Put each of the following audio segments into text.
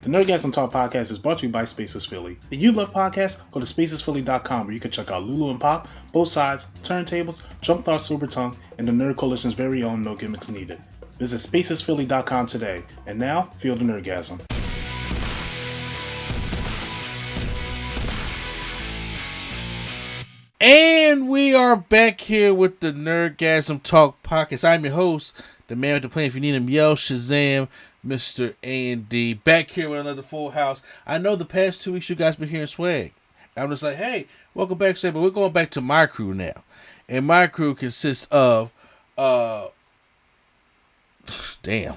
The Nerdgasm Talk podcast is brought to you by Spaces Philly. If you love podcasts, go to spacesphilly.com where you can check out Lulu and Pop, Both Sides, Turntables, Jump Thought Super Tongue, and the Nerd Coalition's very own No Gimmicks Needed. Visit spacesphilly.com today. And now, feel the Nerdgasm. And we are back here with the Nerdgasm Talk podcast. I'm your host, the man with the plan. If you need him, yell Shazam, Mr. A&D. Back here with another full house. I know the past 2 weeks you guys been hearing swag. I'm just like, hey, welcome back, Swag, but we're going back to my crew now. And my crew consists of, damn,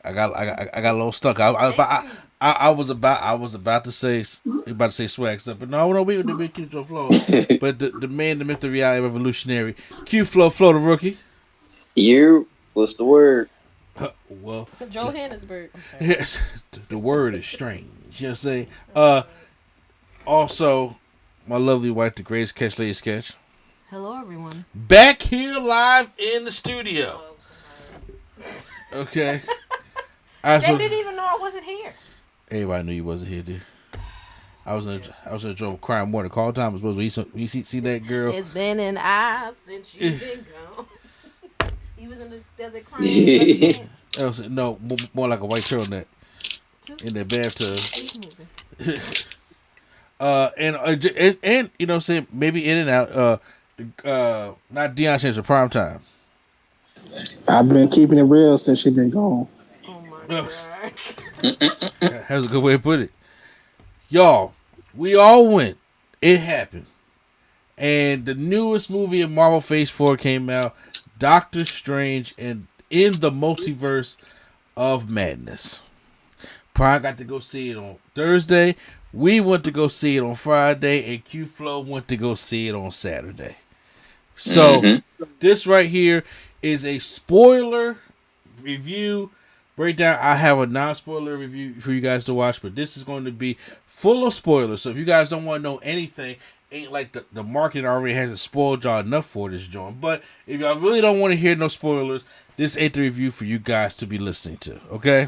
I got a little stuck. I was about to say swag stuff, but no, we would be Q Flow. But the man, the myth, the reality revolutionary, Q Flow the rookie. You, what's the word? Well, Johannesburg. Yes, the word is strange. You know what I'm saying? Also, my lovely wife, the greatest catch, lady sketch. Hello, everyone. Back here live in the studio. Okay. They didn't even know I wasn't here. Everybody knew you wasn't here, dude. I was in a joke crying more than call time. Was supposed to see that girl. It's been an hour since you've been gone. He was in the desert crying. No, more like a white turtleneck in that bathtub. And you know what I'm saying, maybe in and out. Not Deion Sanders for prime time. I've been keeping it real since she's been gone. Oh my god. That's a good way to put it. Y'all, we all went. It happened. And the newest movie in Marvel Phase 4 came out, Doctor Strange and in the Multiverse of Madness. Prime got to go see it on Thursday. We went to go see it on Friday, and Q Flow went to go see it on Saturday. So this right here is a spoiler review breakdown. I have a non-spoiler review for you guys to watch, but this is going to be full of spoilers. So if you guys don't want to know anything, ain't like the market already hasn't spoiled y'all enough for this joint. But if y'all really don't want to hear no spoilers, this ain't the review for you guys to be listening to, okay?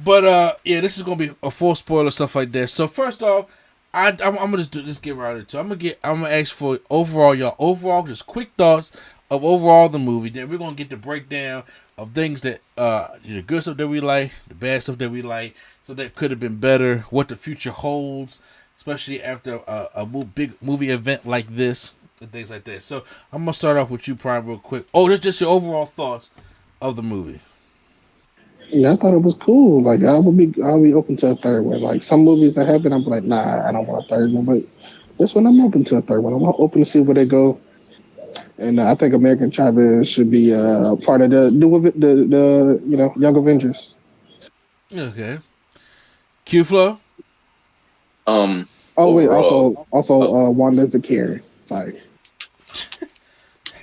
But yeah, this is gonna be a full spoiler, stuff like that. So first off, I'm gonna just get right into it. I'm gonna ask for overall just quick thoughts of overall the movie. Then we're gonna get the breakdown of things that the good stuff that we like, the bad stuff that we like, so that could have been better, what the future holds, especially after a big movie event like this and things like that. So I'm gonna start off with you, Prime, real quick. Oh, just your overall thoughts of the movie. Yeah, I thought it was cool. Like I'll be open to a third one. Like some movies that happen, I'm like, nah, I don't want a third one. But this one, I'm open to a third one. I'm open to see where they go. And I think American Chavez should be part of the Young Avengers. Okay. Q Flow. Oh wait, also Wanda's a Karen. Sorry.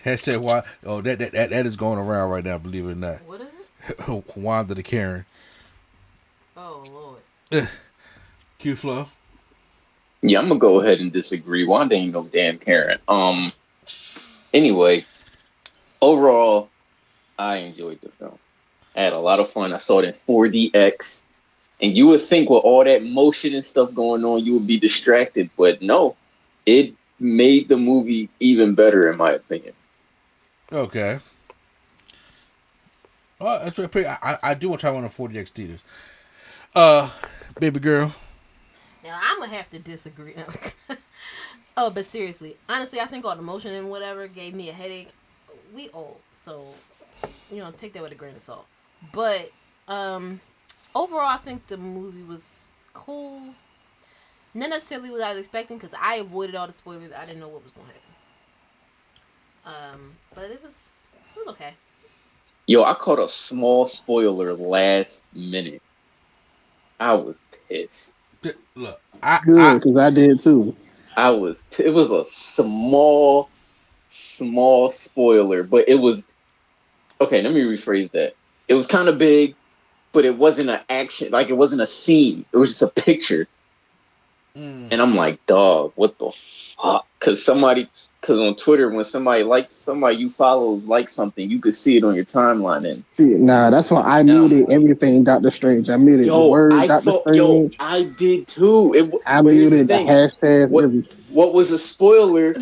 Hashtag why? Oh, that is going around right now. Believe it or not. What is it? Wanda the Karen. Oh Lord. Q Flow. Yeah, I'm gonna go ahead and disagree. Wanda ain't no damn Karen. Anyway, overall, I enjoyed the film. I had a lot of fun. I saw it in 4DX. And you would think with all that motion and stuff going on, you would be distracted. But no, it made the movie even better, in my opinion. Okay. Oh, that's pretty. I do want to try one of 4DX theaters. Baby girl. Now I'm gonna have to disagree. Oh, but seriously, honestly, I think all the motion and whatever gave me a headache. We old, so take that with a grain of salt. But overall, I think the movie was cool. Not necessarily what I was expecting, because I avoided all the spoilers. I didn't know what was going to happen. But it was okay. Yo, I caught a small spoiler last minute. I was pissed. Look, good, because I did too. It was a small spoiler, but it was okay. Let me rephrase that. It was kind of big, but it wasn't an action. Like, it wasn't a scene. It was just a picture. And I'm like, dog, what the fuck? Because Because on Twitter, when somebody you follow like something, you could see it on your timeline. And see, nah, that's why I muted everything Doctor Strange. I muted the word Doctor Strange. I did too. I muted the hashtags. What was a spoiler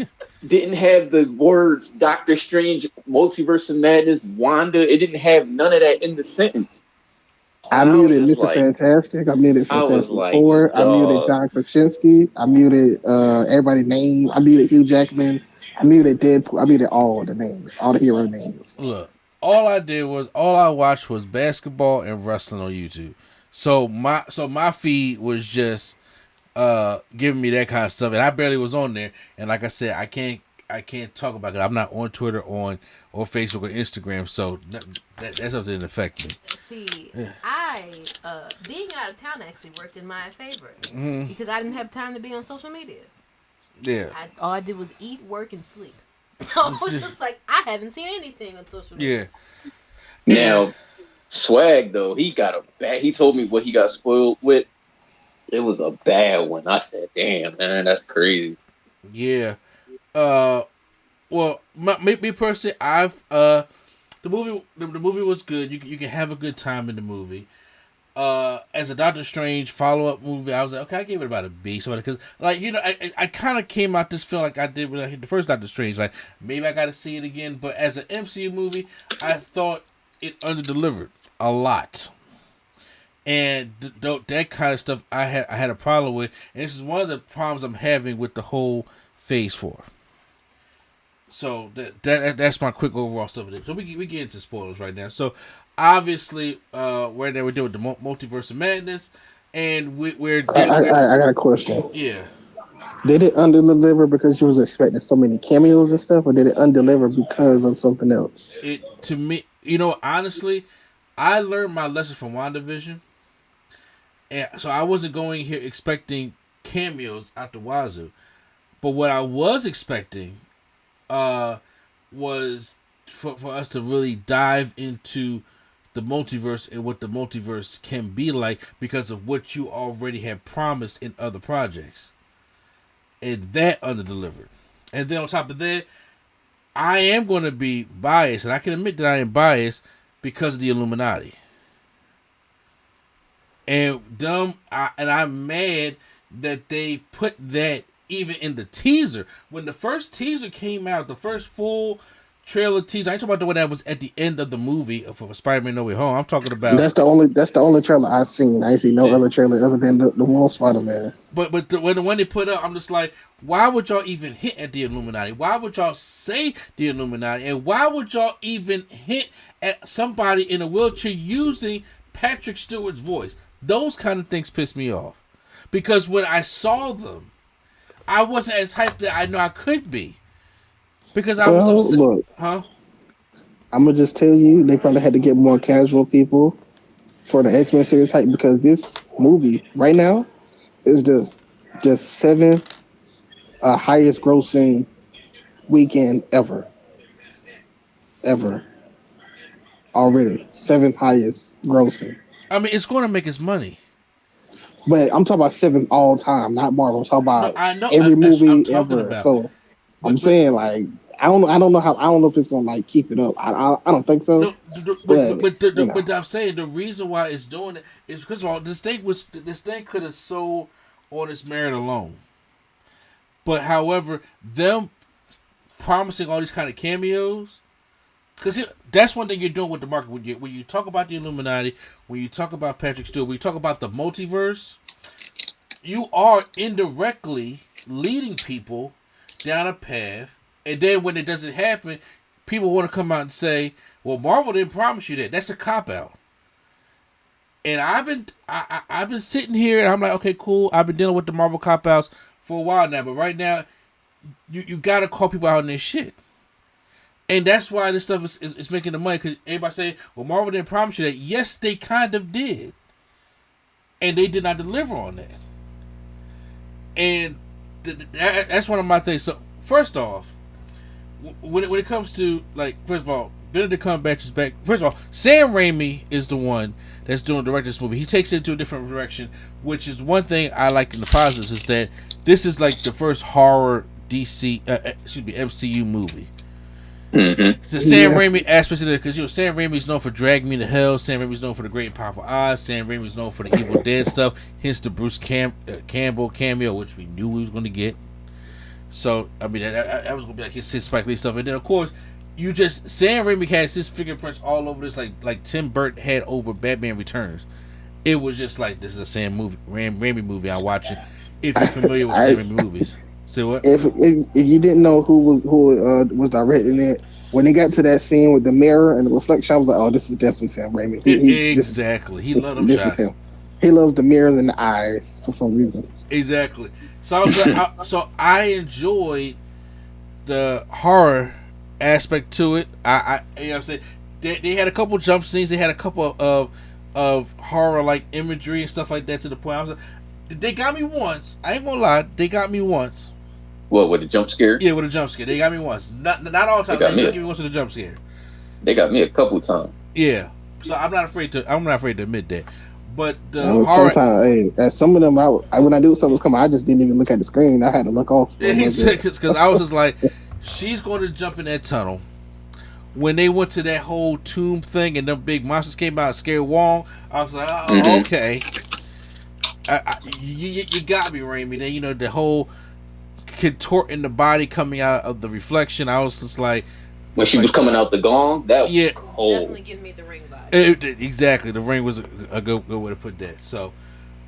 didn't have the words Doctor Strange, Multiverse of Madness, Wanda. It didn't have none of that in the sentence. I muted Mr. Fantastic. I muted Fantastic Four. I muted John Krasinski. I muted everybody's name. I muted Hugh Jackman. I muted Deadpool. I muted all the names, all the hero names. Look, all I watched was basketball and wrestling on YouTube. So my feed was just giving me that kind of stuff, and I barely was on there. And like I said, I can't talk about it. I'm not on Twitter, or Facebook or Instagram, so that stuff didn't affect me. See, I being out of town actually worked in my favor because I didn't have time to be on social media. Yeah, all I did was eat, work, and sleep. So I was just like, I haven't seen anything on social media. Yeah. Now, Swag though, he told me what he got spoiled with. It was a bad one. I said, "Damn, man, that's crazy." Yeah. Well, me personally, the movie was good. You can have a good time in the movie. As a Doctor Strange follow-up movie, I was like, okay, I gave it about a B. So, because, like, you know, I kind of came out this film like I did when I hit the first Doctor Strange. Like, maybe I got to see it again. But as an MCU movie, I thought it under-delivered a lot. And that kind of stuff I had a problem with. And this is one of the problems I'm having with the whole Phase 4. So that's my quick overall stuff of it. So we get into spoilers right now. So obviously, we're doing the Multiverse of Madness, and we're. I got a question. Yeah. Did it underdeliver because you was expecting so many cameos and stuff, or did it underdeliver because of something else? To me, you know, honestly, I learned my lesson from WandaVision, and so I wasn't going here expecting cameos out the wazoo. But what I was expecting was for us to really dive into the multiverse and what the multiverse can be like because of what you already had promised in other projects. And that underdelivered. And then on top of that, I am going to be biased, and I can admit that I am biased because of the Illuminati. And I'm mad that they put that even in the teaser. When the first teaser came out, the first full trailer teaser, I ain't talking about the one that was at the end of the movie for Spider-Man No Way Home. I'm talking about that's the only trailer I've seen. I ain't seen no other trailer other than the one Spider-Man. But when the one they put up, I'm just like, why would y'all even hint at the Illuminati? Why would y'all say the Illuminati? And why would y'all even hint at somebody in a wheelchair using Patrick Stewart's voice? Those kind of things piss me off. Because when I saw them, I wasn't as hyped that I know I could be. Because I was upset. Look, I'm going to just tell you, they probably had to get more casual people for the X-Men series hype, because this movie right now is just seventh highest grossing weekend ever. Already. Seventh highest grossing. I mean, it's going to make its money. But I'm talking about seventh all time, not Marvel. I'm talking about every movie ever. So I'm saying, like, I don't know if it's gonna like keep it up. I don't think so. But I'm saying the reason why it's doing it is because of all this thing could have sold on its merit alone. But however, them promising all these kind of cameos, because that's one thing you're doing with the market. When you talk about the Illuminati, when you talk about Patrick Stewart, when you talk about the multiverse, you are indirectly leading people down a path. And then when it doesn't happen, people want to come out and say, well, Marvel didn't promise you that. That's a cop-out. And I've been sitting here and I'm like, okay, cool. I've been dealing with the Marvel cop-outs for a while now. But right now, you got to call people out on their shit. And that's why this stuff is making the money. Because everybody say, well, Marvel didn't promise you that. Yes, they kind of did. And they did not deliver on that. And that's one of my things. So, first off, when it comes to, like, first of all, Benedict Cumberbatch is back. First of all, Sam Raimi is the one that's directing this movie. He takes it into a different direction, which is one thing I like in the positives, is that this is like the first horror MCU movie. Mm-hmm. The Sam Raimi aspect of it, because Sam Raimi's known for Drag Me to Hell. Sam Raimi's known for The Great and Powerful Oz. Sam Raimi's known for the Evil Dead stuff. Hence the Bruce Campbell cameo, which we knew we was going to get. So I mean, that was going to be like his Spike Lee stuff. And then of course, Sam Raimi has his fingerprints all over this, like Tim Burton had over Batman Returns. It was just like, this is a Sam Raimi movie I'm watching. If you're familiar with Sam Raimi movies. Say what? If you didn't know who was directing it, when they got to that scene with the mirror and the reflection, I was like, "Oh, this is definitely Sam Raimi." Exactly. He loved them shots. He loves the mirrors and the eyes for some reason. Exactly. So I was like, I enjoyed the horror aspect to it. I you know what I'm saying, they had a couple jump scenes. They had a couple of horror like imagery and stuff like that, to the point I was like, they got me once. I ain't gonna lie, they got me once. What, with a jump scare? Yeah, with a jump scare. They got me once. Not all the time. They did give me once with a jump scare. They got me a couple times. Yeah. So I'm not afraid to admit that. But horror, sometimes, some of them, when I knew something was coming, I just didn't even look at the screen. I had to look off. Because I was just like, she's going to jump in that tunnel. When they went to that whole tomb thing and them big monsters came out and scared Wong, I was like, oh, okay. You got me, Raimi. Then the whole contorting the body coming out of the reflection. I was just like, when she was coming out the gong, that was cold. Definitely give me the Ring vibe. Exactly, the Ring was a good way to put that. So,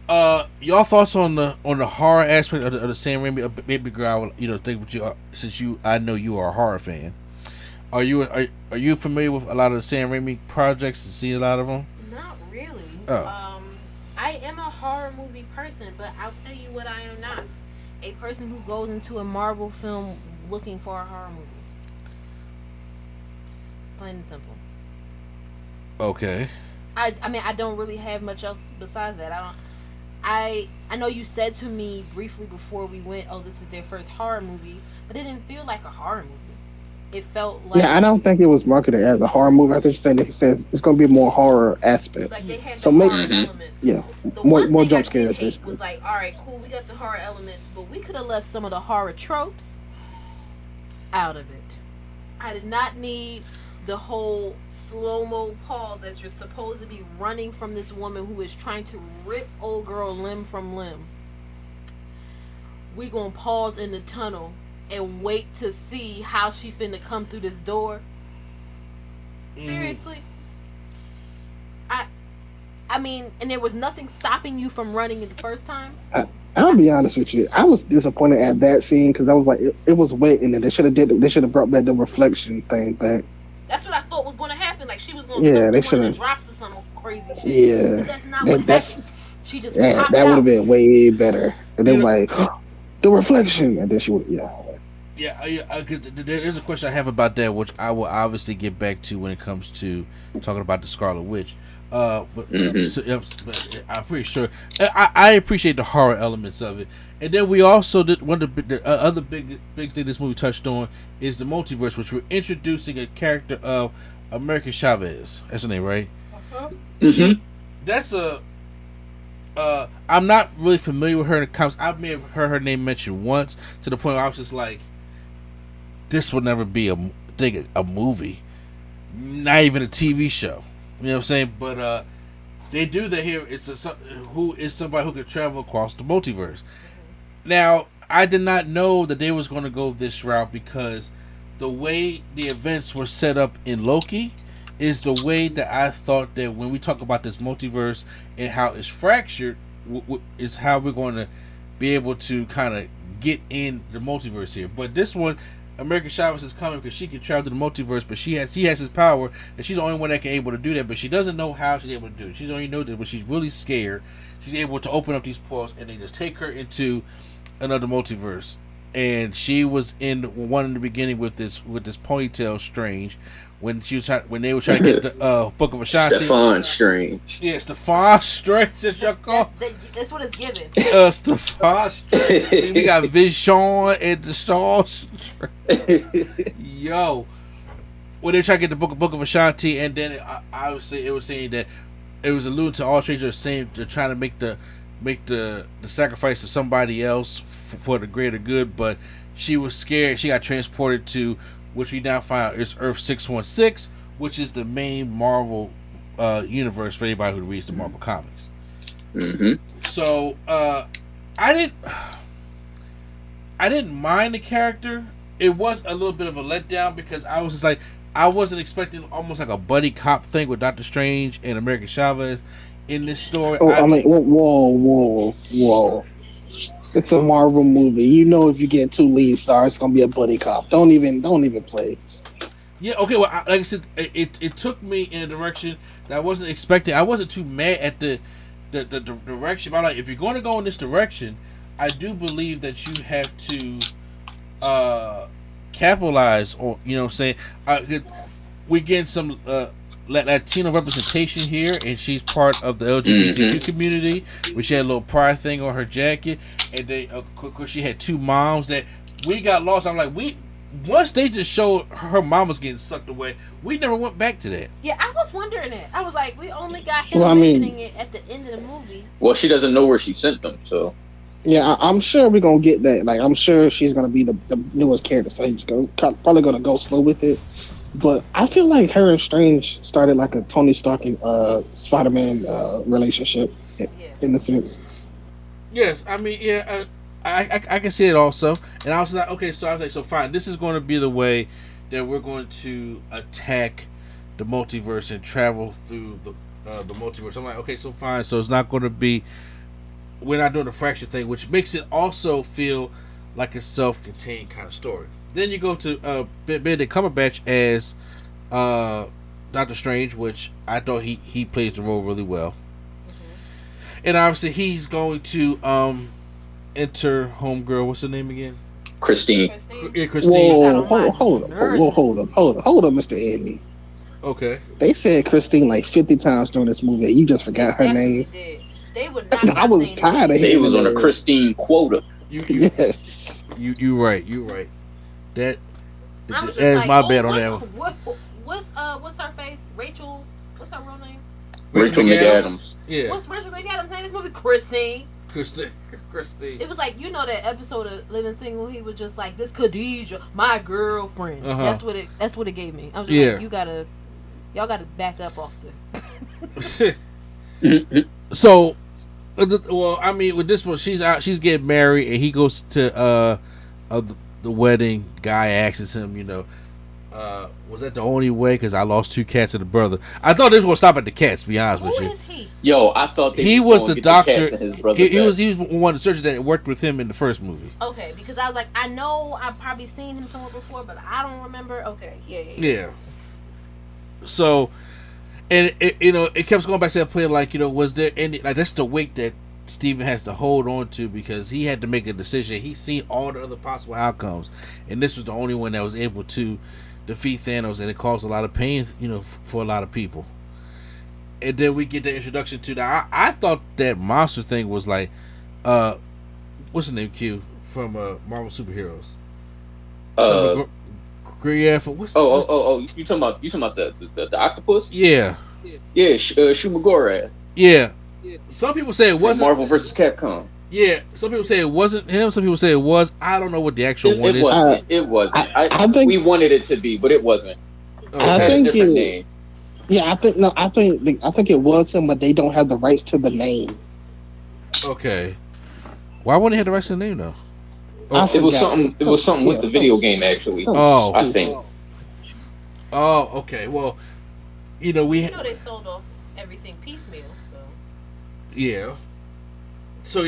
y'all thoughts on the horror aspect of the Sam Raimi? Baby girl, think what you, since I know you are a horror fan. Are you familiar with a lot of the Sam Raimi projects and see a lot of them? Not really. Oh. I am a horror movie person, but I'll tell you what I am not. A person who goes into a Marvel film looking for a horror movie. Just plain and simple. Okay. I mean, I don't really have much else besides that. I know you said to me briefly before we went, oh, this is their first horror movie, but it didn't feel like a horror movie. It felt like... Yeah, I don't think it was marketed as a horror movie. I think it says it's going to be more horror aspects. Like they had the horror elements. Yeah, the more jump I scares. Hate was like, all right, cool, we got the horror elements, but we could have left some of the horror tropes out of it. I did not need the whole slow-mo pause as you're supposed to be running from this woman who is trying to rip old girl limb from limb. We gonna pause in the tunnel and wait to see how she finna come through this door. Seriously? I mean, and there was nothing stopping you from running it the first time? I'll be honest with you. I was disappointed at that scene because I was like, it was wet in it. They should have brought back the reflection thing back. That's what I thought was going to happen. Like she was going to they should have drops or some crazy shit. Yeah, but that's not what happened. She just that would have been way better. And then like the reflection, and then she would there's a question I have about that, which I will obviously get back to when it comes to talking about the Scarlet Witch. But I'm pretty sure I appreciate the horror elements of it. And then we also did one of the other big thing this movie touched on is the multiverse, which we're introducing a character of America Chavez. That's her name, right? I'm not really familiar with her in the comics. I may have heard her name mentioned once, to the point where I was just like, this will never be a movie, not even a TV show. You know what I'm saying? But they do that here. It's who is somebody who could travel across the multiverse. Now, I did not know that they was going to go this route, because the way the events were set up in Loki is the way that I thought that when we talk about this multiverse and how it's fractured, is how we're going to be able to kind of get in the multiverse here. But this one, America Chavez is coming because she can travel to the multiverse, but he has his power, and she's the only one that can able to do that. But she doesn't know how she's able to do it. She only knows that when she's really scared, she's able to open up these portals, and they just take her into another multiverse. And she was in one in the beginning with this ponytail Strange, when they were trying to get the Book of Ashanti. Stefan Strange. Yeah, Stefan Strange. That's what it's given. Stefan Strange. We got Vision and the Shaw. Yo, when they were trying to get the Book of Ashanti, and then obviously it was saying that it was alluding to all strangers saying they're trying to make the make the sacrifice of somebody else for the greater good, but she was scared. She got transported to, which we now find out is Earth 616, which is the main Marvel universe for anybody who reads the Marvel comics. Mm-hmm. So I didn't mind the character. It was a little bit of a letdown because I was just like, I wasn't expecting almost like a buddy cop thing with Doctor Strange and America Chavez in this story. Oh, whoa. It's a Marvel movie. You know, if you get 2 lead stars, it's gonna be a buddy cop. Don't even play. Yeah, okay. Well, like I said, it took me in a direction that I wasn't expecting. I wasn't too mad at the direction. But I'm like, if you're going to go in this direction, I do believe that you have to capitalize on. You know what I'm saying? We're getting some Latino representation here, and she's part of the LGBTQ community. Where she had a little pride thing on her jacket, and they, of course, she had 2 moms that we got lost. I'm like, once they just showed her mom was getting sucked away, we never went back to that. Yeah, I was wondering it. I was like, we only got him mentioning it at the end of the movie. Well, she doesn't know where she sent them, so. Yeah, I'm sure we're gonna get that. Like, I'm sure she's gonna be the newest character, so he's probably gonna go slow with it. But I feel like her and Strange started like a Tony Stark and Spider-Man relationship in a sense. Yes, I mean, yeah, I can see it also. And I was like, okay, so I was like, so fine, this is going to be the way that we're going to attack the multiverse and travel through the multiverse. I'm like, okay, so fine, so it's not going to be, we're not doing the fraction thing, which makes it also feel like a self-contained kind of story. Then you go to Benedict Cumberbatch as Doctor Strange, which I thought he plays the role really well. And obviously he's going to enter homegirl. What's her name again? Christine. Yeah, Christine. Whoa, hold up, Mr. Andy. Okay. They said Christine like 50 times during this movie. You just forgot her name. Did. They would not. I was tired of hearing. They was on a name. Christine quota. Yes. You right. That is like, my bad on that one. What's her face? Rachel. What's her real name? Rachel McAdams. Yeah. What's Rachel McAdams' name in this movie? Christine. It was like, you know that episode of Living Single. He was just like, this Khadijah, my girlfriend. That's what it gave me. I was just like, y'all gotta back up off the. So, well, I mean, with this one, she's getting married, and he goes to the wedding. Guy asks him, was that the only way? Because I lost 2 cats and a brother. I thought they was gonna stop at the cats. To be honest with you. Who is he? Yo, I thought he was the doctor. He was one of the surgeons that worked with him in the first movie. Okay, because I was like, I know I've probably seen him somewhere before, but I don't remember. Okay, yeah. So, and it kept going back to that point. Like, was there any, like, that's the weight that Steven has to hold on to, because he had to make a decision. He's seen all the other possible outcomes, and this was the only one that was able to defeat Thanos, and it caused a lot of pain, for a lot of people. And then we get the introduction to that. I thought that monster thing was like, what's the name? Q from Marvel superheroes. You talking about the octopus? Yeah. Yeah, Shumagorath. Yeah. Some people say it wasn't Marvel vs. Capcom. Yeah, some people say it wasn't him. Some people say it was. I don't know what the actual one is. It wasn't. I think we wanted it to be, but it wasn't. Okay. I think different name. Yeah, I think it was him, but they don't have the rights to the name. Okay. Why wouldn't he have the rights to the name though? It was something with the video game actually. I think. Oh, okay. Well, we they sold off everything piecemeal, so. Yeah. So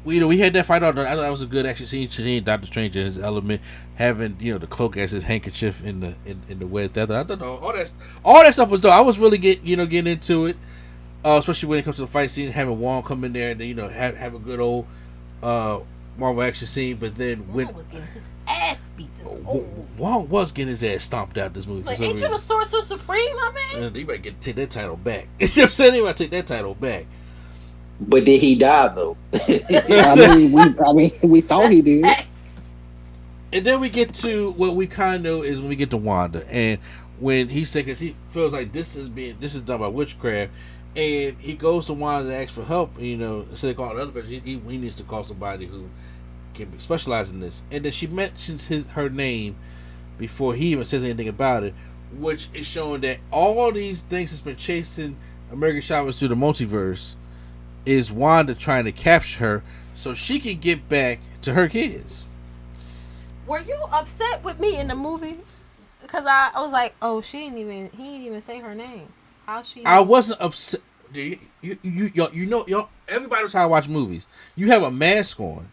we had that fight on. I thought that was a good action scene. Seeing Doctor Strange in his element, having the cloak as his handkerchief in the wet leather. I don't know, all that stuff was dope. I was really getting into it, especially when it comes to the fight scene. Having Wong come in there and then have a good old Marvel action scene. But then Wong was getting his ass beat. Wong was getting his ass stomped out this movie. Like, ain't you the Sorcerer Supreme, my man? They might take that title back. You know what I'm saying? They might take that title back. But did he die though? We thought he did. And then we get to what we kind of know is when we get to Wanda, and when he said, because he feels like this is done by witchcraft, And he goes to Wanda to ask for help. Instead of calling another person, he needs to call somebody who can be specialized in this. And then she mentions her name before he even says anything about it, which is showing that all these things that's been chasing American Chavez through the multiverse is Wanda trying to capture her so she can get back to her kids. Were you upset with me in the movie? Because I was like, oh, he didn't even say her name. How she? I wasn't upset. Everybody knows how I watch movies. You have a mask on.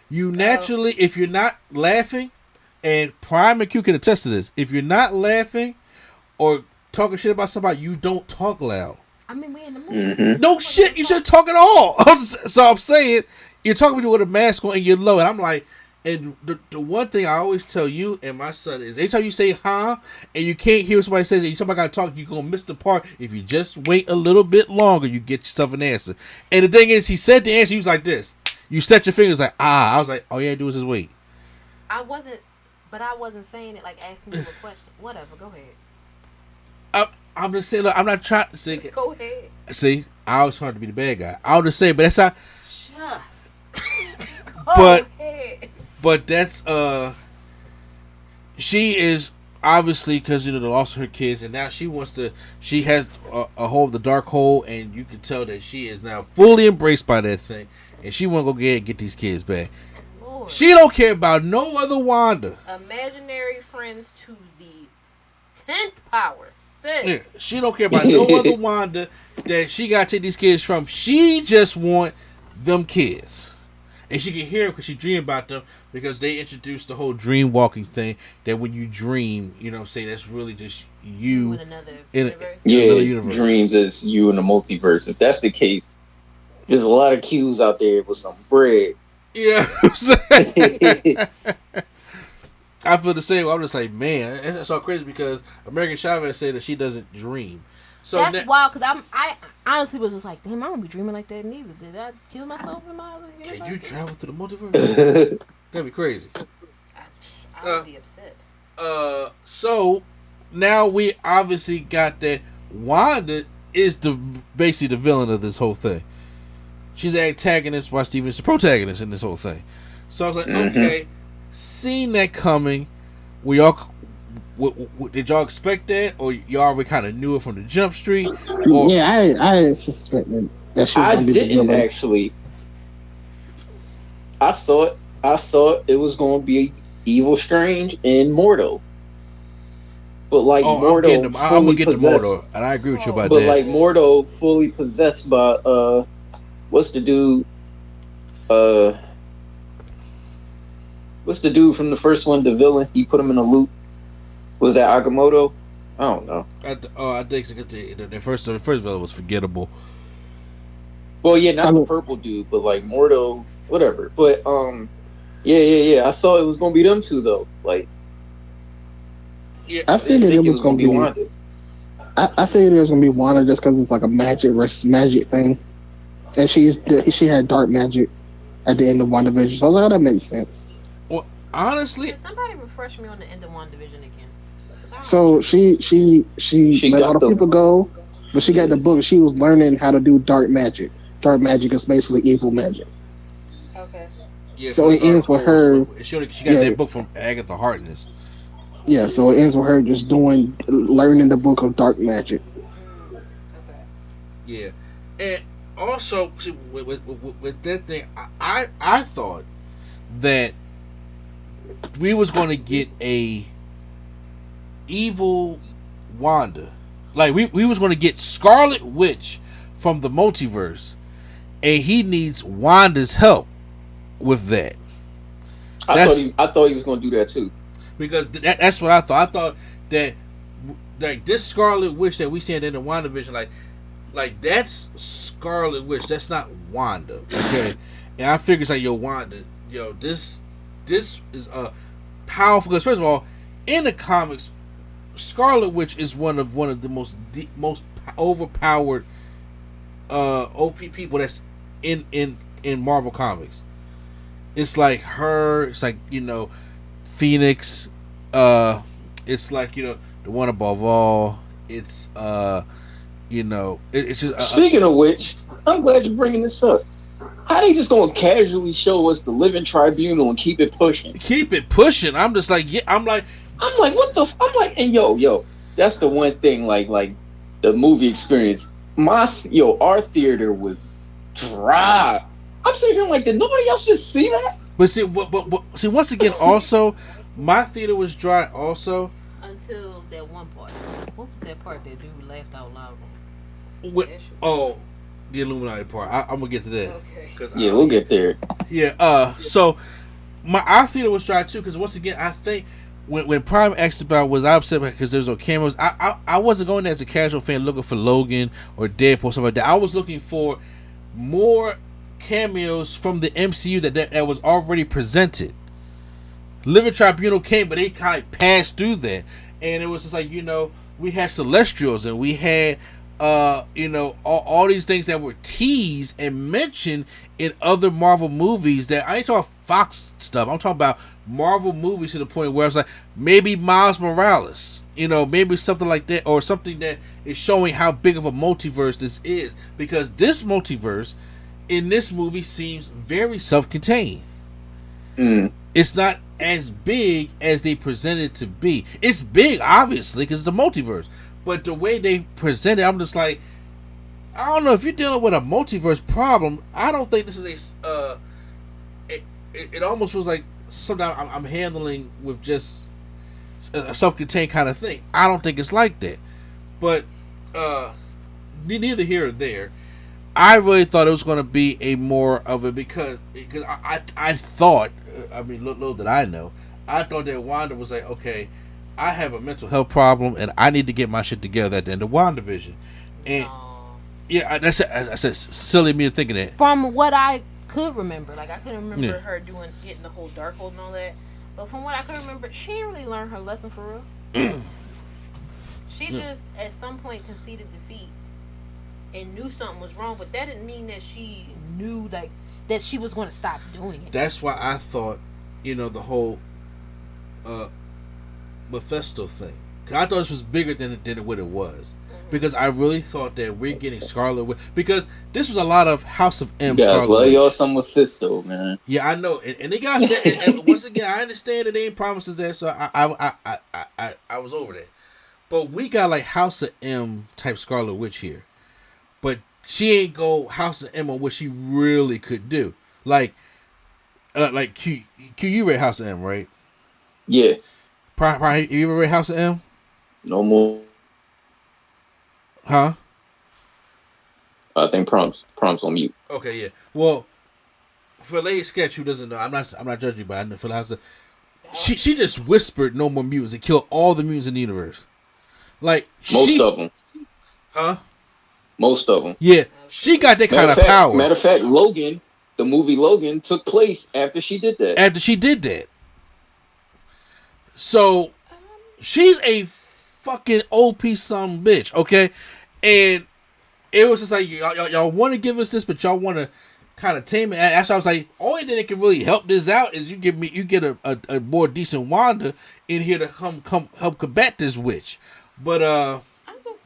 You naturally, if you're not laughing, and Prime and Q can attest to this, if you're not laughing or talking shit about somebody, you don't talk loud. I mean, we in the movie. Mm-hmm. No shit, you shouldn't talk at all. So I'm saying, you're talking to me with a mask on and you're low, and I'm like, and the one thing I always tell you and my son is, anytime you say huh and you can't hear what somebody says, and somebody got to talk, you're going to miss the part. If you just wait a little bit longer, you get yourself an answer. And the thing is, he said the answer, he was like this. You set your fingers like, I was like, all you had to do was just wait. I wasn't saying it like asking you a question. Whatever, go ahead. I'm just saying, look, I'm not trying to say. Just go ahead. See, I always trying to be the bad guy. I'll just say, but that's how. Just. But. Ahead. But that's she is obviously, because they lost her kids, and now she has a hold of the dark hole, and you can tell that she is now fully embraced by that thing, and she want to go get these kids back. Lord. She don't care about no other Wanda. Imaginary friends to the 10th power. Sis. Yeah, she don't care about no other Wanda that she got to take these kids from. She just want them kids. And she can hear them because she dream about them, because they introduced the whole dream walking thing, that when you dream, say that's really just you in another universe. Another universe. Dreams is you in the multiverse. If that's the case, there's a lot of cues out there with some bread. Yeah. I feel the same. I'm just like, man, it's so crazy, because American Chavez said that she doesn't dream. So that's wild, because I honestly was just like, damn, I don't be dreaming like that neither. Did I kill myself in my other universe? Can you travel to the multiverse? That'd be crazy. I would be upset. So now we obviously got that Wanda is basically the villain of this whole thing. She's the antagonist while Steven is the protagonist in this whole thing. So I was like, okay, seen that coming. Did y'all expect that, or y'all already kind of knew it from the jump street? Or... Yeah, I suspected that she was going to be the villain. Actually. I thought it was going to be Evil Strange and Mordo. But like Mordo, I'm gonna get to Mordo, and I agree with you about that. But like Mordo, fully possessed by what's the dude? What's the dude from the first one? The villain. He put him in a loop. Was that Agamotto? I don't know. I think the first villain was forgettable. Well, yeah, not the purple dude, but like Mordo, whatever. But yeah. I thought it was gonna be them two though. Like, yeah, I figured it was gonna be Wanda. I figured it was gonna be Wanda just because it's like a magic versus magic thing, and she had dark magic at the end of WandaVision. So I was like, oh, that makes sense. Well, honestly, can somebody refresh me on the end of WandaVision again? So she let all the people go, but she got the book. She was learning how to do dark magic. Dark magic is basically evil magic. Okay. Yeah, so it ends with her. She got that book from Agatha Harkness. Yeah, so it ends with her just learning the book of dark magic. Okay. Yeah, and also see, with that thing, I thought that we was going to get a evil Wanda, like we was going to get Scarlet Witch from the multiverse, and he needs Wanda's help with that. I thought he was going to do that too. Because that's what I thought. I thought that like this Scarlet Witch that we see in the WandaVision, like that's Scarlet Witch. That's not Wanda. Okay, and I figured it's like, yo, Wanda, this is a powerful. Because first of all, in the comics, Scarlet Witch is one of the most overpowered OP people that's in Marvel Comics. It's like her. It's like Phoenix, it's like the one above all. It's You know, it's just speaking of which, I'm glad you're bringing this up. How they just gonna casually show us the Living Tribunal and keep it pushing? Keep it pushing. I'm just like, yeah. I'm like, what the? I'm like, and yo, that's the one thing. Like the movie experience. Our theater was dry. I'm sitting here like, did nobody else just see that? But see, see, once again, also, my theater was dry. Also, until that one part. What was that part that dude laughed out loud on? The Illuminati part. I'm gonna get to that. Okay. We'll get there. Yeah. So our theater was dry too, because once again, I think when Prime asked about was I upset because there's no cameras. I wasn't going there as a casual fan looking for Logan or Deadpool or something like that. I was looking for more cameos from the MCU that was already presented. Living Tribunal came, but they kind of passed through that, and it was just like, you know, we had Celestials and we had you know, all these things that were teased and mentioned in other Marvel movies. That I ain't talking Fox stuff. I'm talking about Marvel movies to the point where I was like, maybe Miles Morales, you know, maybe something like that, or something that is showing how big of a multiverse this is, because this multiverse in this movie seems very self-contained. It's not as big as they present it to be. It's big, obviously, because it's a multiverse, but the way they present it, I'm just like, I don't know, if you're dealing with a multiverse problem, I don't think this is it almost feels like sometimes I'm handling with just a self-contained kind of thing. I don't think it's like that, but neither here or there. I really thought it was going to be a more of it because I thought, I mean, little did I know, I thought that Wanda was like, okay, I have a mental health problem and I need to get my shit together at the end of WandaVision. And yeah, that's silly of me thinking that. From what I could remember, like I couldn't remember her getting the whole Darkhold and all that, but from what I could remember, she didn't really learn her lesson for real. She just at some point conceded defeat and knew something was wrong, but that didn't mean that she knew like that she was going to stop doing it. That's why I thought, you know, the whole Mephisto thing. Cause I thought this was bigger than what it was. Because I really thought that we're getting Scarlet Witch. Because this was a lot of House of M. Scarlet Witch. Y'all some Mephisto, man. Yeah, I know, and they got and once again, I understand that they ain't promises that, so I was over that. But we got like House of M type Scarlet Witch here, but she ain't go House of M on what she really could do. Like Q, you read House of M, right? Yeah. You ever read House of M? No more. Huh? I think prompts on mute. Okay, yeah. Well, for Lady Sketch, who doesn't know, I'm not judging, but I know for the House of, she just whispered no more mutants and killed all the mutants in the universe. Like most of them. Huh? Most of them. Yeah, she got that kind of power. Matter of fact, Logan, the movie Logan, took place after she did that. So she's a fucking OP some bitch, okay? And it was just like, y'all want to give us this, but y'all want to kind of tame it. And that's why I was like, only thing that can really help this out is you get a more decent Wanda in here to come help combat this witch. But I'm just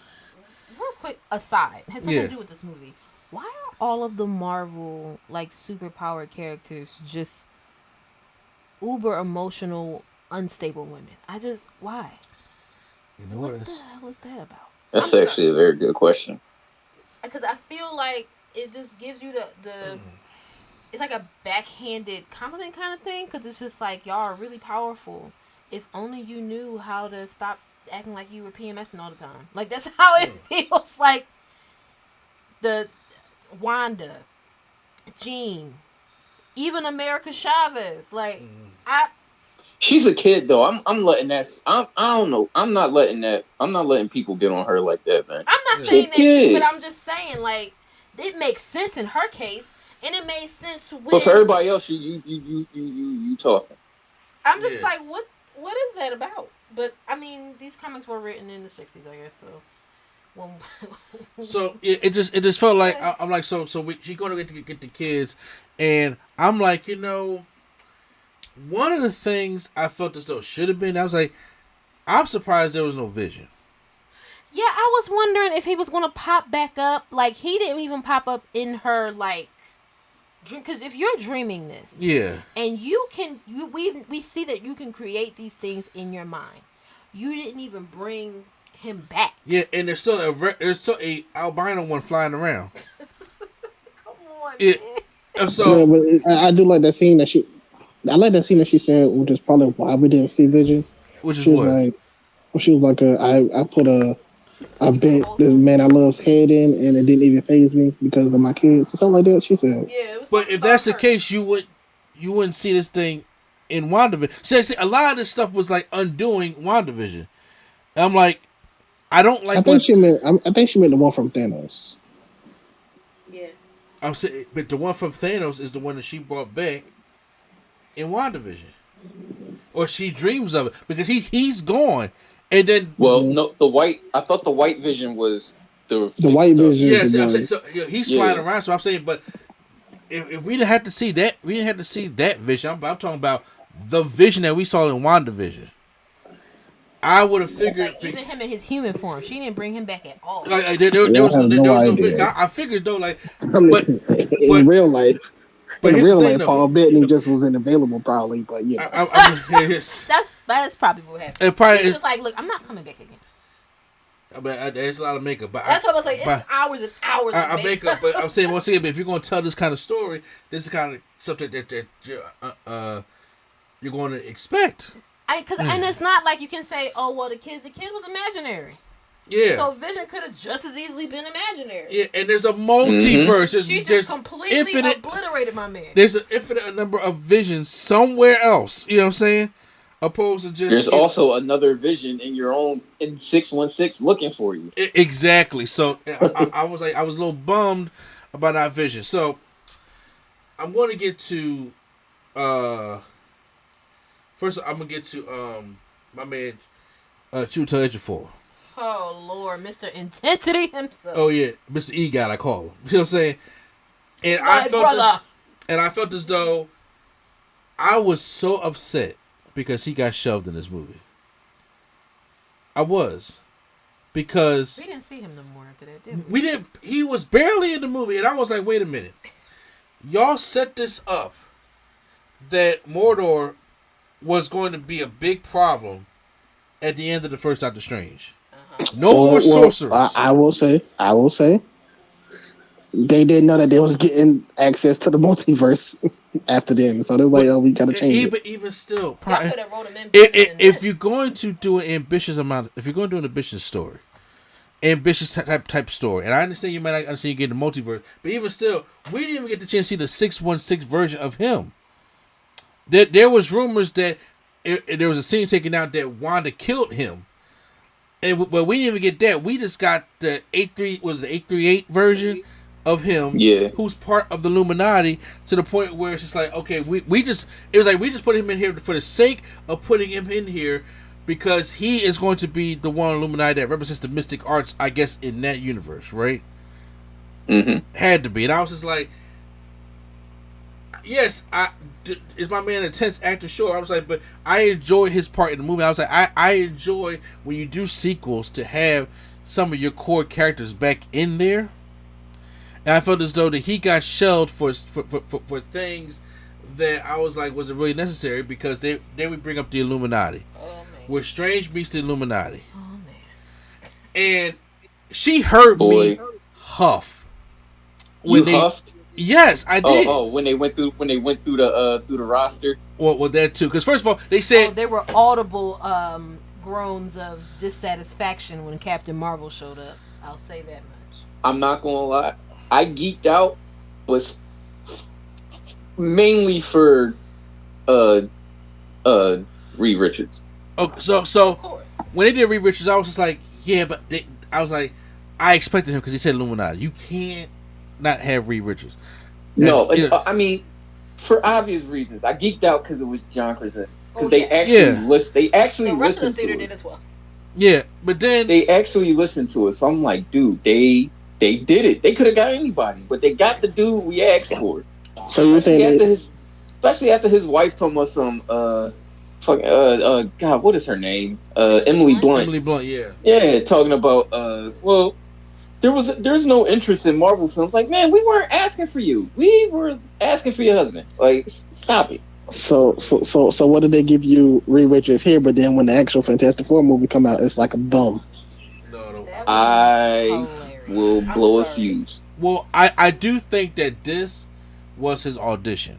real quick aside, it has nothing to do with this movie. Why are all of the Marvel like superpowered characters just uber emotional, unstable women? Why? You know what the hell is that about? That's actually a very good question. Because I feel like it just gives you the it's like a backhanded compliment kind of thing. Because it's just like, y'all are really powerful. If only you knew how to stop acting like you were PMSing all the time. Like, that's how it feels like. The Wanda, Jean, even America Chavez. Like, she's a kid though. I'm letting that. I don't know. I'm not letting people get on her like that, man. I'm not saying that shit, but I'm just saying, like, it makes sense in her case, and it made sense when. But for everybody else, you talking. I'm just like, what is that about? But I mean, these comics were written in the '60s, I guess. So it just felt like I'm like, so she's going to get the kids, and I'm like, you know. One of the things I felt as though should have been, I was like, I'm surprised there was no Vision. Yeah, I was wondering if he was gonna pop back up. Like, he didn't even pop up in her like dream. Because if you're dreaming this, Yeah. and we see that you can create these things in your mind. You didn't even bring him back. Yeah, and there's still a albino one flying around. Come on, Yeah. man. So yeah, but I do like that scene that she. I like that scene that she said, which is probably why we didn't see Vision. Which is she was what? like, she was like, I put a bent the man I love's head in, and it didn't even faze me because of my kids or something like that. She said. Yeah, it was. But if that's the case, you wouldn't see this thing in WandaVision. See, a lot of this stuff was like undoing WandaVision. And I'm like, I don't like. I think she meant the one from Thanos. Yeah. I'm saying, but the one from Thanos is the one that she brought back in WandaVision, or she dreams of it because he's gone, and then no, I thought the white Vision was the white Vision. Yes, I'm saying, so he's flying around. So I'm saying, but if we didn't have to see that, we didn't have to see that Vision. I'm talking about the Vision that we saw in WandaVision. I would have figured like, even him in his human form. She didn't bring him back at all. Like there was no Vision. I figured though, like, but in real life. But in real life, though, Paul Bettany just was unavailable, probably. But yeah, that's probably what happened. He was like, "Look, I'm not coming back again." But there's a lot of makeup. But that's what I was like. It's hours and hours of makeup. But I'm saying once again, if you're going to tell this kind of story, this is kind of something that you're going to expect. And it's not like you can say, "Oh, well, the kid was imaginary." Yeah. So Vision could have just as easily been imaginary. Yeah, and there's a multiverse. Mm-hmm. She just completely obliterated my man. There's an infinite number of visions somewhere else. You know what I'm saying? Opposed to just. There's also another Vision in 616 looking for you. Exactly. So I was a little bummed about that Vision. So I'm going to get to. First, I'm gonna get to my man Chiwetel Ejiofor. Oh Lord, Mr. Intensity himself. Oh yeah, Mr. E God, I call him. You know what I'm saying? And I felt as though I was so upset because he got shoved in this movie. I was. Because we didn't see him no more after that, did we? We didn't. He was barely in the movie, and I was like, wait a minute. Y'all set this up that Mordor was going to be a big problem at the end of the first Doctor Strange. No more sorcerers. I will say, they didn't know that they was getting access to the multiverse after then, so they're like, "Oh, we gotta change it." But even still, if you're going to do an ambitious story, ambitious type story, and I understand you might not understand you get the multiverse, but even still, we didn't even get the chance to see the 616 version of him. There was rumors that there was a scene taken out that Wanda killed him. But we didn't even get that. We just got the 838 version of him, who's part of the Illuminati, to the point where it's just like, okay, we just put him in here for the sake of putting him in here because he is going to be the one Illuminati that represents the mystic arts, I guess, in that universe, right? Mm-hmm. Had to be, and I was just like, yes, is my man an intense actor? Sure. I was like, but I enjoy his part in the movie. I was like, I enjoy when you do sequels to have some of your core characters back in there. And I felt as though that he got shelved for things that I was like, was it really necessary? Because they would bring up the Illuminati. Oh, man. Where Strange meets the Illuminati. Oh, man. And she heard me huff. Huffed? Yes, I did. Oh, when they went through the roster. Well, that too. Because first of all, they said there were audible groans of dissatisfaction when Captain Marvel showed up. I'll say that much. I'm not gonna lie, I geeked out, but mainly for Reed Richards. Oh, so when they did Reed Richards, I was just like, yeah, but I was like, I expected him because he said Illuminati. You can't not have Reed Richards. No, I mean, for obvious reasons. I geeked out because it was John Krasinski. Because they actually the rest of listened the theater to did us. as well. Yeah, but then they actually listened to us. So I'm like, dude, they did it. They could have got anybody, but they got the dude we asked for. So you think, especially after his wife told us some God, what is her name? Emily Blunt. Emily Blunt, yeah. Yeah, talking about there's no interest in Marvel films. Like, man, we weren't asking for you. We were asking for your husband. Like, stop it. So what did they give you Reed Richards here? But then when the actual Fantastic Four movie come out, it's like a bum. No. I will blow a fuse. Well, I do think that this was his audition.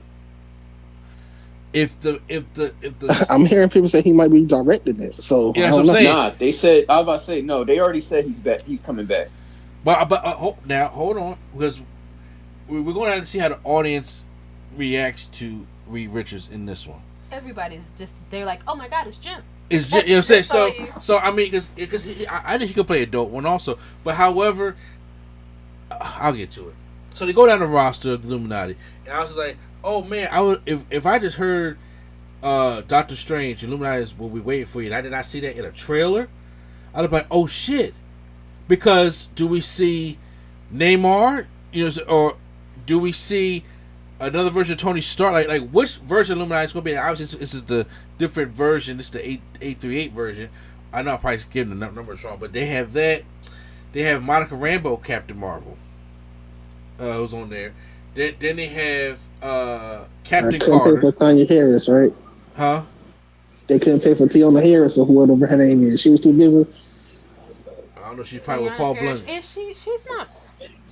If the I'm hearing people say he might be directing it. So yeah, I don't that's what I'm know. saying. Nah, they said I was about to say no. They already said he's back. He's coming back. But now hold on, because we're going to have to see how the audience reacts to Reed Richards in this one. Everybody's just, they're like, oh my God, it's Jim. It's just, you know what I'm saying? So I mean, because I think he could play a dope one also. But however, I'll get to it. So they go down the roster of the Illuminati, and I was just like, oh man, I would if I just heard Doctor Strange, Illuminati will be waiting for you, and I did not see that in a trailer, I'd be like, oh shit. Because do we see Namor, you know, or do we see another version of Tony Stark? Like which version of Illuminati is going to be? Obviously, this is the different version. This is the 838 version. I know I'm probably getting the numbers wrong, but they have that. They have Monica Rambeau, Captain Marvel, who's on there. Then they have Captain Carter. Pay for Tanya Harris, right? Huh? They couldn't pay for Tiana Harris or whatever her name is. She was too busy. I don't know. She's probably with Paul Blart. Is she? She's not.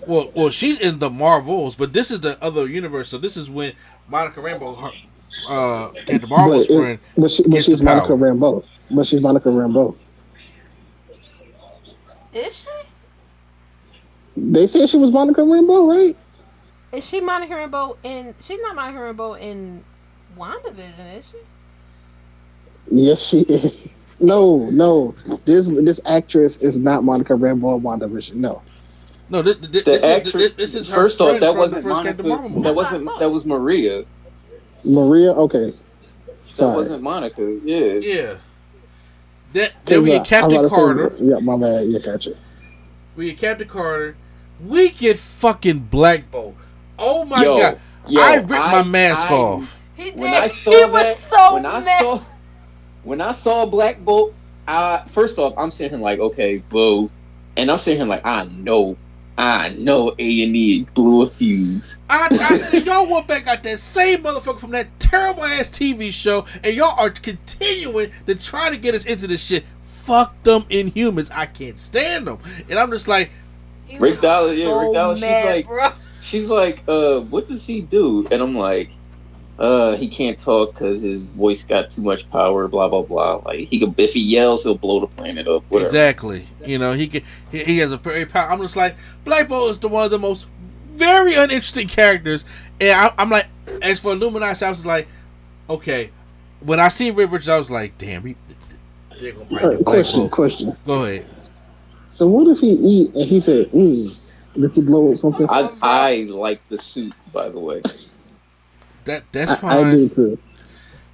Well, she's in the Marvels, but this is the other universe. So this is when Monica Rambeau, Captain Marvel's friend, but she's Monica Rambeau. But she's Monica Rambeau. Is she? They said she was Monica Rambeau, right? Is she Monica Rambeau in? She's not Monica Rambeau in WandaVision, is she? Yes, she is. No. This actress is not Monica Rambeau in WandaVision. No. No, this is her first friend off, that from wasn't the first Monica. Captain Marvel movie. That was Maria. Maria, okay. Sorry. That wasn't Monica. Yeah. Then we get Captain Carter. Yeah, my bad. Yeah, gotcha. We get Captain Carter. We get fucking Black Bolt. Oh my god! I ripped my mask off. He did. When I saw he that, was so mad. When I saw Black Bolt, first off, I'm sitting here like, okay, boo, and I'm sitting here like, I know A&E blew a fuse. I said y'all went back got that same motherfucker from that terrible ass TV show, and y'all are continuing to try to get us into this shit. Fuck them Inhumans. I can't stand them, and I'm just like, Rick Dollar, Rick Dollar. Mad, she's like, what does he do? And I'm like, he can't talk because his voice got too much power. Blah blah blah. Like if he yells, he'll blow the planet up. Whatever. Exactly. You know, he has a very power. I'm just like, Black Bolt is one of the most very uninteresting characters, and I'm like, as for Illuminati, I was like, okay. When I see Reed Richards, I was like, damn, they're gonna probably do Black Bolt. Question. Go ahead. So what if he eat and he said, does he blow something? I like the suit, by the way. That's fine. I do too.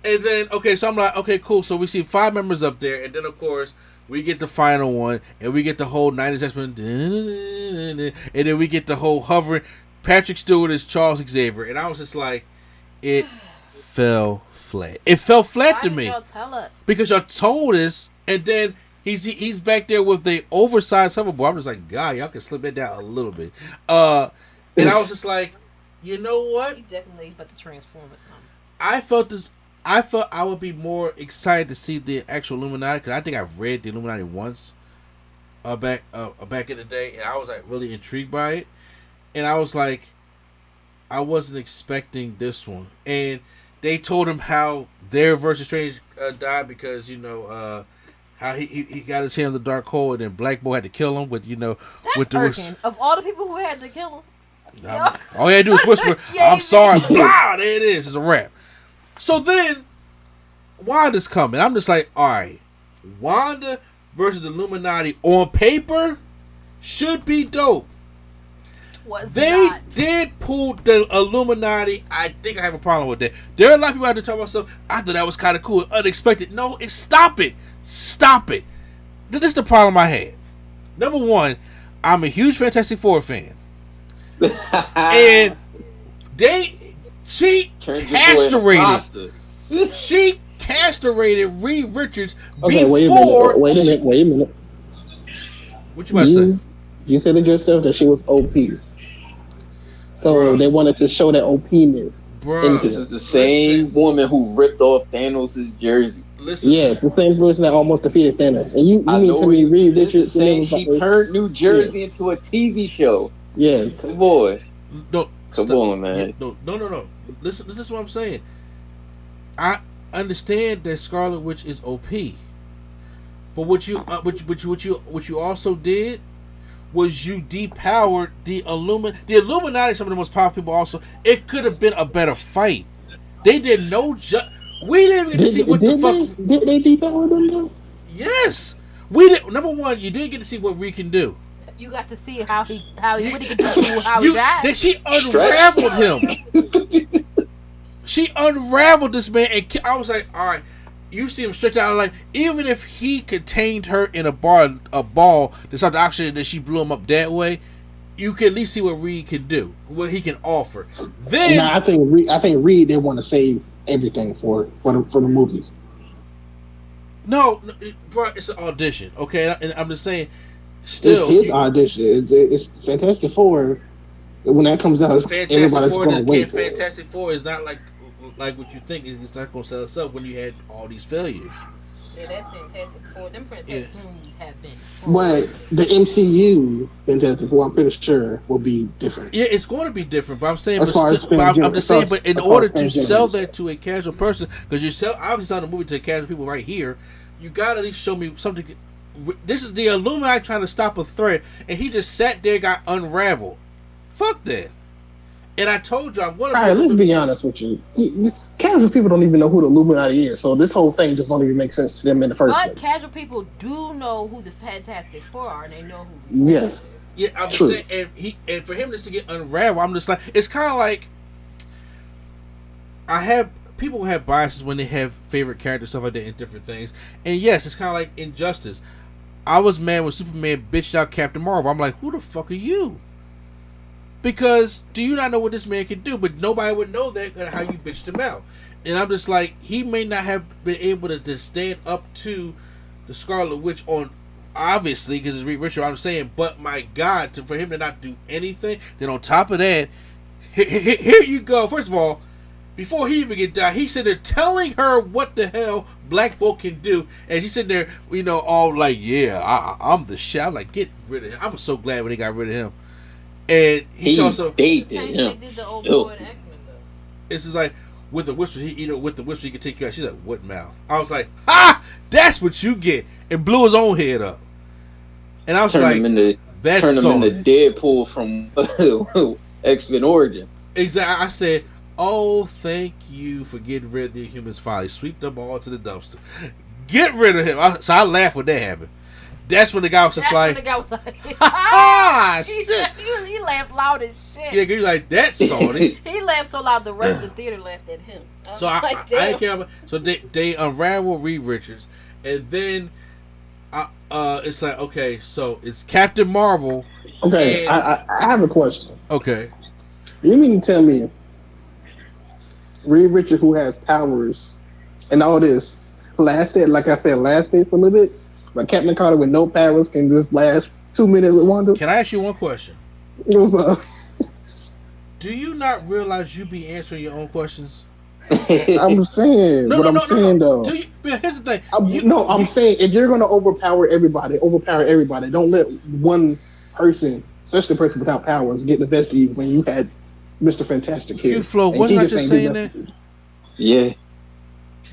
And then, okay, so I'm like, okay, cool. So we see 5 members up there, and then, of course, we get the final one, and we get the whole 90s X-Men, and then we get the whole hovering. Patrick Stewart is Charles Xavier, and I was just like, it fell flat. It fell flat to me. Why didn't y'all tell us? Because y'all told us, and then he's back there with the oversized hoverboard. I'm just like, God, y'all can slip that down a little bit. And I was just like, you know what? He definitely about to transform or something. I felt I would be more excited to see the actual Illuminati, because I think I've read the Illuminati once back in the day, and I was like really intrigued by it. And I was like, I wasn't expecting this one. And they told him how their versus Strange died because, you know, how he got his hand in the dark hole, and then Black Bolt had to kill him with, you know, that's with the irking. Of all the people who had to kill him. All you had to do is whisper, I'm sorry. Wow, there it is. It's a wrap. So then, Wanda's coming. I'm just like, all right, Wanda versus the Illuminati on paper should be dope. They did pull the Illuminati. I think I have a problem with that. There are a lot of people out there talking about stuff. I thought that was kind of cool, unexpected. No, stop it. This is the problem I had. Number one, I'm a huge Fantastic Four fan. And she castrated castrated Reed Richards Okay, before. wait a minute. What you about to say? You said it yourself that she was OP. So Bruh. they wanted to show that OP-ness. Bruh. This is the same woman who ripped off Thanos' jersey. Yes, the same person that almost defeated Thanos. And you mean to me Reed Richards saying she turned New Jersey into a TV show? Yes. Boy. No, Come on, man. No. Listen, this is what I'm saying. I understand that Scarlet Witch is OP, but what you also did was you depowered the Illuminati. Some of the most powerful people. Also, it could have been a better fight. They did no. We didn't get to see what the fuck. Did they depower them though? Yes, we did. Number one, you didn't get to see what Reed can do. You got to see what he could do, how he died. Then she unraveled him. She unraveled this man, and I was like, all right. You see him stretch out, like, even if he contained her in a ball, that's not the oxygen that she blew him up that way, you can at least see what Reed can do, what he can offer. Then, I think Reed didn't want to save everything for the movies. No, bro, it's an audition, okay? And I'm just saying, still, it's his audition. It's Fantastic Four. When that comes out, everybody's going to wait. Fantastic Four is not like what you think. It's not going to sell itself when you had all these failures. Yeah, that's Fantastic Four. Them Fantastic movies have been. But the MCU Fantastic Four, I'm pretty sure, will be different. Yeah, it's going to be different. But I'm saying, I'm just saying, but in order to sell that to a casual person, because you obviously selling the movie to casual people right here, you got to at least show me something. This is the Illuminati trying to stop a threat, and he just sat there, got unraveled. Fuck that. And I told you, I'm going to. All right, let's be honest with you. Casual people don't even know who the Illuminati is, so this whole thing just don't even make sense to them in the first place. But casual people do know who the Fantastic Four are, and they know who. Yes. Yeah, I'm just saying, and for him just to get unraveled, I'm just like, it's kind of like people have biases when they have favorite characters, stuff like that, in different things. And yes, it's kind of like Injustice. I was mad when Superman bitched out Captain Marvel. I'm like, who the fuck are you? Because do you not know what this man can do? But nobody would know that how you bitched him out. And I'm just like, he may not have been able to stand up to the Scarlet Witch on, obviously, because it's Reed Richards. I'm saying, but my God, for him to not do anything, then on top of that, here you go. First of all, before he even get died, he's sitting there telling her what the hell Black Bolt can do, and she's sitting there, all like, yeah, I'm the shit. I'm like, get rid of him. I was so glad when they got rid of him. And they did the old boy in X-Men though. It's just like with the whisper, he could take you out. She's like, what mouth? I was like, ha! That's what you get, and blew his own head up. And I was turn him into Deadpool from X-Men Origins. Exactly. I said, oh, thank you for getting rid of the Inhumans finally. Sweep them all to the dumpster. Get rid of him. So I laughed when that happened. That's when the guy was just like, ah, shit. He laughed loud as shit. Yeah, he's like, that's salty. He laughed so loud the rest of the theater laughed at him. So I didn't care about. So they unravel Reed Richards, and then it's like, okay, so it's Captain Marvel. Okay, I have a question. Okay, you mean to tell me Reed Richards, who has powers and all this, lasted for a little bit? But Captain Carter with no powers can just last 2 minutes with Wanda? Can I ask you one question? What's up? Do you not realize you be answering your own questions? I'm saying. I'm saying though. Here's the thing. I'm saying if you're going to overpower everybody. Don't let one person, especially a person without powers, get the best of you when you had Mr. Fantastic here. Q-Flow, wasn't I just saying that? Yeah.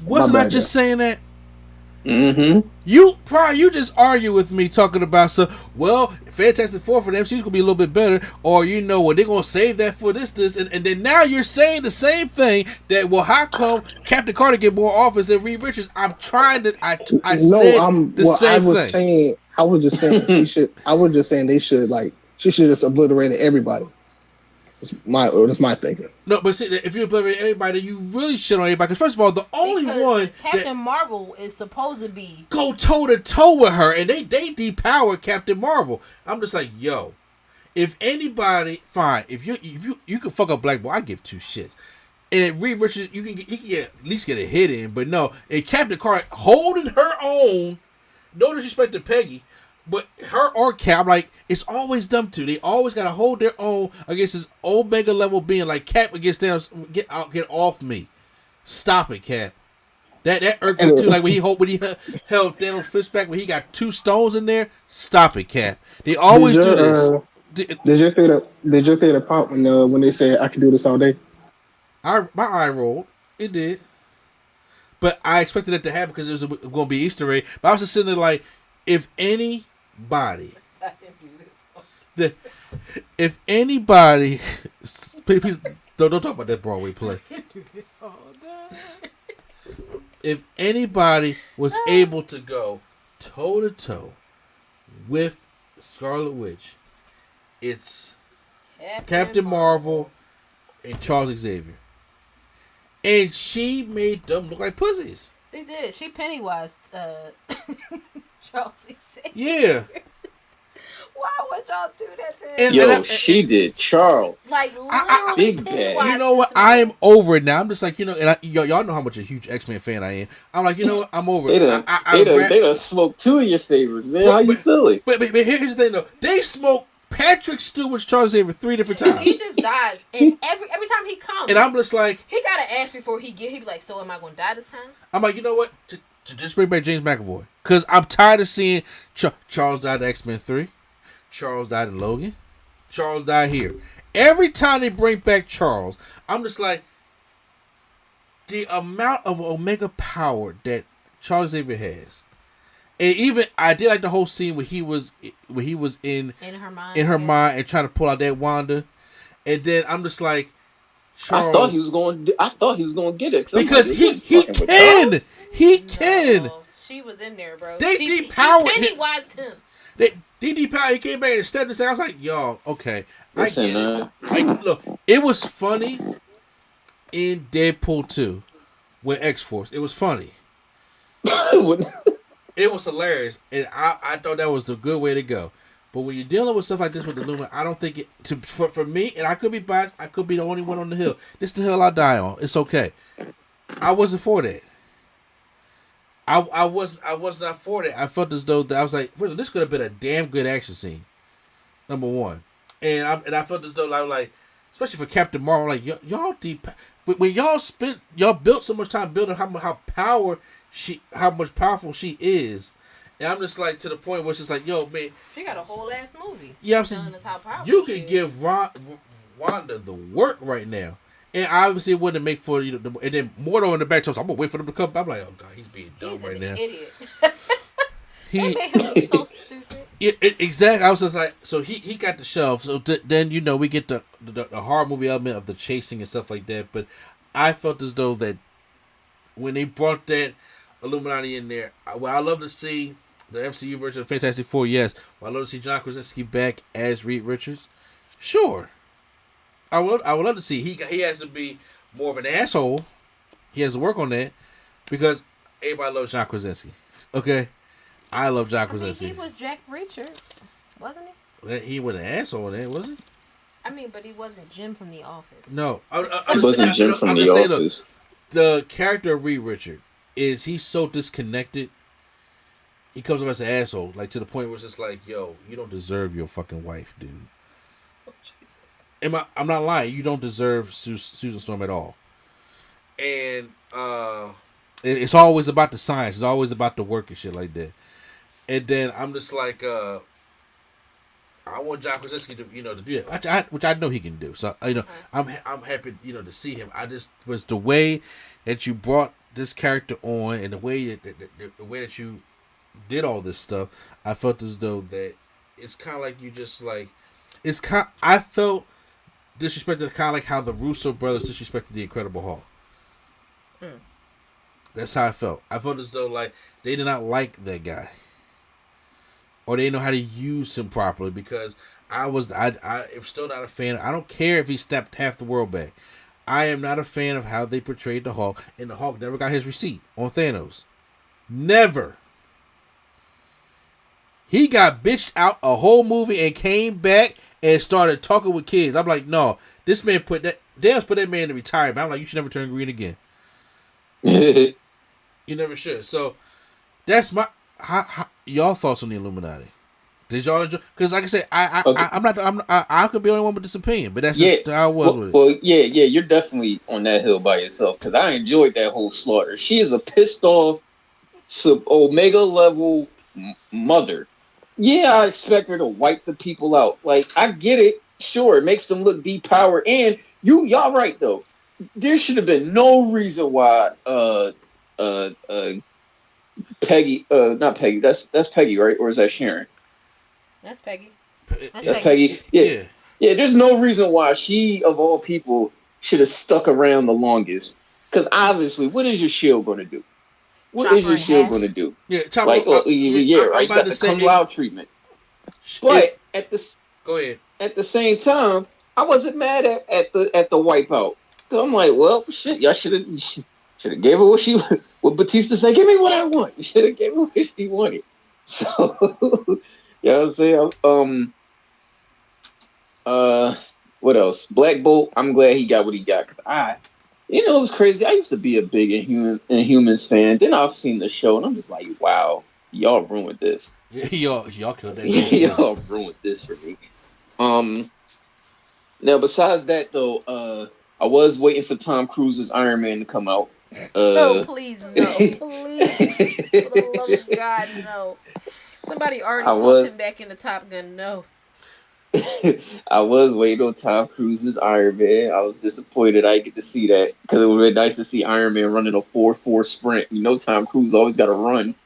Wasn't I just saying that? Mm-hmm. You just argue with me talking about Fantastic Four for them, she's gonna be a little bit better, or they're gonna save that for this, and then now you're saying the same thing that how come Captain Carter get more offense than Reed Richards? I'm trying to. I was just saying she should. I was just saying they should she should just obliterate everybody. That's my thinking. No, but see, if you obliterate everybody, you really shit on everybody. Because first of all, the only one Captain Marvel is supposed to be go toe to toe with her, and they depower Captain Marvel. I'm just like, if anybody, fine. If you can fuck up Black Bolt, I give two shits. And Reed Richards, he can get, at least get a hit in, but no. And Captain Carter holding her own. No disrespect to Peggy, but her or Cap, like, it's always them two. They always gotta hold their own against this Omega level being, like Cap against Thanos. Get off me. Stop it, Cap. That irked me too. Like when he held Thanos' fist back when he got 2 stones in there. Stop it, Cap. They always do this. Did your theater pop when they said I could do this all day? My eye rolled. It did. But I expected that to happen because it was going to be Easter egg. But I was just sitting there like, if anybody, please don't talk about that Broadway play. If anybody was able to go toe to toe with Scarlet Witch, it's Captain Marvel and Charles Xavier. And she made them look like pussies. They did. She Pennywise Charles Xavier. Yeah. Why would y'all do that to him? She did Charles. Like, literally Big Pennywise. You know what? I am over it now. I'm just like, and y'all know how much a huge X-Men fan I am. I'm like, you know what? I'm over it. They done smoked 2 of your favorites, man. How you feeling? But here's the thing, though. They smoked Patrick Stewart's Charles Xavier 3 different times. He just dies, and every time he comes, and I'm just like, he gotta ask before he be like, so am I gonna die this time? I'm like, you know what? Just bring back James McAvoy, because I'm tired of seeing Charles died in X-Men 3. Charles died in Logan. Charles died here. Every time they bring back Charles, I'm just like, the amount of Omega power that Charles Xavier has. And even I did like the whole scene where he was in her mind and trying to pull out that Wanda. And then I'm just like, Charles, I thought he was going to get it because he can. He can. No, she was in there, bro. They depowered him. Pennywise him. He came back and stepped and I was like, y'all, okay. Listen, I get it. Look, it was funny in Deadpool 2 with X-Force. It was funny. It was hilarious. And I thought that was a good way to go. But when you're dealing with stuff like this with the Illuminati, I don't think for me, and I could be biased, I could be the only one on the hill. This is the hill I die on. It's okay. I wasn't for that. I was not for that. I felt as though that I was like, first of all, this could have been a damn good action scene. Number one, and I felt as though like, especially for Captain Marvel, like y'all deep. When y'all built so much time building how much powerful she is, and I'm just like to the point where it's just like, yo, man, she got a whole ass movie. Yeah, I'm saying you could give Wanda the work right now. And obviously, it wouldn't make for and then Mordo in the back. So I'm gonna wait for them to come. I'm like, oh god, he's being dumb right now. Idiot. He made him look so stupid. Exactly. I was just like, so he got the shelf. So then we get the horror movie element of the chasing and stuff like that. But I felt as though that when they brought that Illuminati in there, what I love to see the MCU version of Fantastic Four. Yes, I love to see John Krasinski back as Reed Richards. Sure. I would love to see. He has to be more of an asshole. He has to work on that because everybody loves John Krasinski. Okay, I love John Krasinski. He was Jack Reacher, wasn't he? He was an asshole in that, was he? I mean, but he wasn't Jim from The Office. No, he wasn't Jim from The Office. The character of Reed Richard he's so disconnected. He comes up as an asshole, like to the point where it's just like, yo, you don't deserve your fucking wife, dude. I'm not lying. You don't deserve Susan Storm at all. And it's always about the science. It's always about the work and shit like that. And then I'm just like, I want John Krasinski to to do that, which I know he can do. So I'm happy to see him. I just was the way that you brought this character on and the way that you did all this stuff. I felt as though that it's kind of like you just like I felt disrespected, kind of like how the Russo brothers disrespected the Incredible Hulk. That's how I felt. I felt as though like they did not like that guy, or they didn't know how to use him properly. Because I am still not a fan. I don't care if he stepped half the world back. I am not a fan of how they portrayed the Hulk, and the Hulk never got his receipt on Thanos. Never. He got bitched out a whole movie and came back and started talking with kids. I'm like, no, this man put that. They put that man in retirement. I'm like, you should never turn green again. You never should. So that's my y'all thoughts on the Illuminati. Did y'all enjoy? Because like I said, I could be the only one with this opinion, but that's just how I was with it. Well, yeah, you're definitely on that hill by yourself because I enjoyed that whole slaughter. She is a pissed off, Omega level mother. Yeah, I expect her to wipe the people out. Like, I get it. Sure, it makes them look depowered. And y'all right though. There should have been no reason why Peggy, not Peggy. That's Peggy, right? Or is that Sharon? That's Peggy. That's Peggy. Yeah. There's no reason why she, of all people, should have stuck around the longest. Because obviously, what is your shield going to do? What is your shield going to do? Yeah, right. You got the Kung Lao treatment. But go ahead. At the same time, I wasn't mad at the wipeout. Cause I'm like, well, shit, y'all should have gave her what Batista said. Give me what I want. You should have gave her what she wanted. So, you know what I'm saying? What else? Black Bolt. I'm glad he got what he got. Cause it was crazy. I used to be a big Inhumans fan. Then I've seen the show, and I'm just like, wow, y'all ruined this. Yeah, y'all killed that. Y'all ruined this for me. Now besides that though, I was waiting for Tom Cruise's Iron Man to come out. No, please, no. Please. For the love of God, no. Somebody already talked him back in the Top Gun, no. I was waiting on Tom Cruise's Iron Man. I was disappointed I didn't get to see that because it would have been nice to see Iron Man running a 4.4 sprint. Tom Cruise always got to run.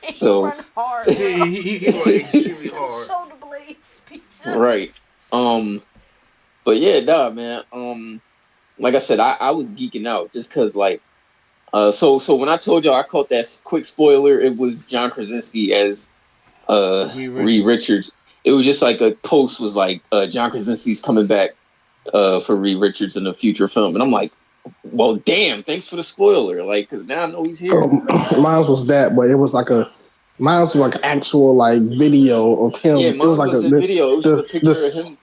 So he run hard. he run extremely hard. Shoulder blades, speeches. Right. But yeah, nah, man. Like I said, I was geeking out just because, like, so when I told y'all I caught that quick spoiler, it was John Krasinski as Reed Richards. It was just like a post was like John Krasinski's coming back for Reed Richards in a future film, and I'm like, well, damn, thanks for the spoiler, like, because now I know he's here. Mine was that, but it was like actual like video of him. Yeah, it was like a video. It was a picture of him.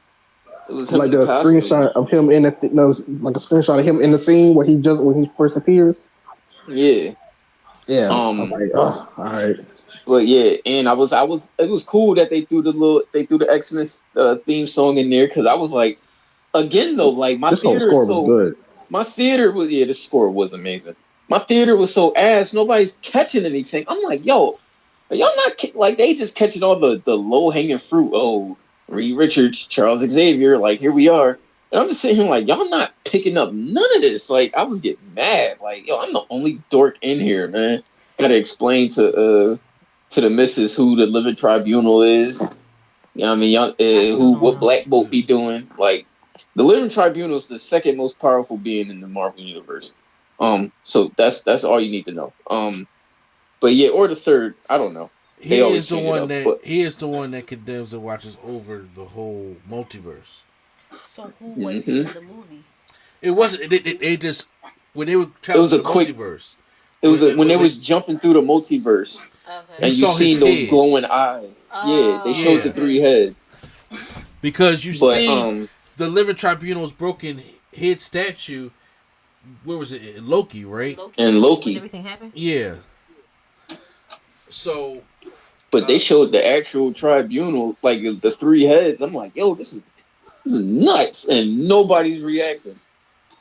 It was him like a screenshot of him in like a screenshot of him in the scene when he first appears. Yeah. Yeah. I was like, oh, all right. But yeah, and it was cool that they threw the Xmas theme song in there because I was like, again though, like my theater score was good. My theater was the score was amazing. My theater was so ass, nobody's catching anything. I'm like, yo, are y'all not like they just catching all the low hanging fruit? Oh, Reed Richards, Charles Xavier, like here we are. And I'm just sitting here like, y'all not picking up none of this. Like, I was getting mad. Like, yo, I'm the only dork in here, man. Gotta explain to the missus who the Living Tribunal is. You know what I mean? What Black Bolt be doing. Like, the Living Tribunal is the second most powerful being in the Marvel Universe. So that's all you need to know. But yeah, or the third, I don't know. He is the one that condemns and watches over the whole multiverse. So who was he in the movie? It wasn't. They just when they were telling the multiverse. It was when they was jumping through the multiverse, and you seen those glowing eyes. Yeah, they showed the three heads. Because you see the Living Tribunal's broken head statue. Where was it? Loki, right? And Loki. When everything happened. Yeah. So. But they showed the actual tribunal, like the three heads. I'm like, yo, this is nuts, and nobody's reacting.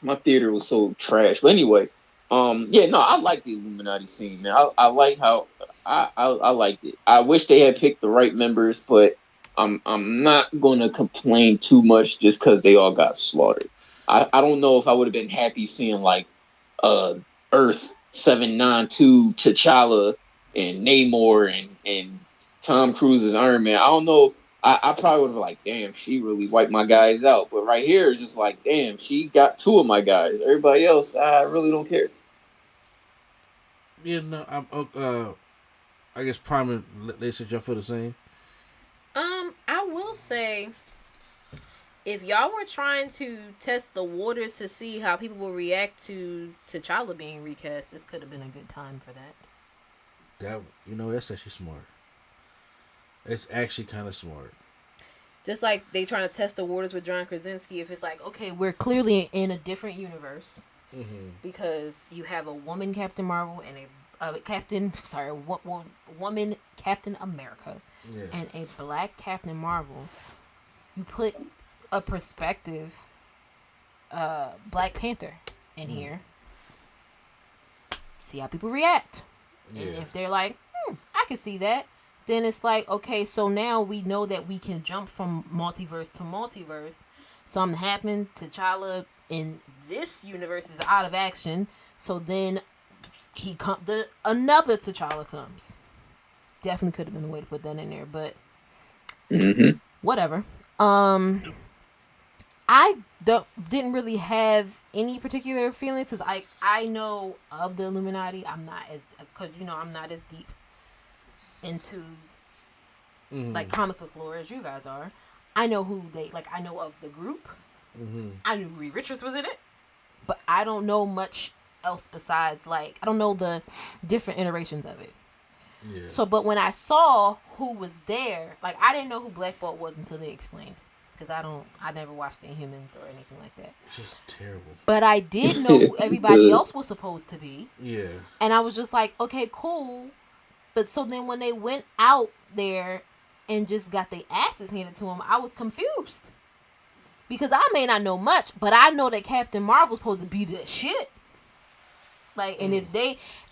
My theater was so trash. But anyway, I like the Illuminati scene, man. I like how I liked it. I wish they had picked the right members, but I'm not gonna complain too much just because they all got slaughtered. I don't know if I would have been happy seeing like Earth 792 T'Challa and Namor and Tom Cruise's Iron Man. I don't know. I probably would have been like, damn, she really wiped my guys out. But right here is just like, damn, she got two of my guys. Everybody else, I really don't care. Yeah, no, I'm. I guess Prime and they said y'all feel the same. I will say, if y'all were trying to test the waters to see how people will react to T'Challa being recast, this could have been a good time for that. That's actually smart. It's actually kind of smart. Just like they trying to test the waters with John Krasinski, if it's like, okay, we're clearly in a different universe because you have a woman Captain Marvel and woman Captain America and a black Captain Marvel. You put a perspective Black Panther in here. See how people react. And if they're like, I can see that, then it's like, okay, so now we know that we can jump from multiverse to multiverse. Something happened to T'Challa in this universe is out of action. So then another T'Challa comes. Definitely could have been a way to put that in there, but whatever. I didn't really have any particular feelings because I know of the Illuminati. I'm not as deep into like comic book lore as you guys are. I know who I know of the group. I knew Reed Richards was in it, but I don't know much else besides I don't know the different iterations of it. Yeah. So, but when I saw who was there, I didn't know who Black Bolt was until they explained. Because I never watched Inhumans or anything like that. It's just terrible. But I did know who everybody else was supposed to be. Yeah. And I was just like, okay, cool. But so then when they went out there and just got their asses handed to them, I was confused. Because I may not know much, but I know that Captain Marvel's supposed to be the shit. And if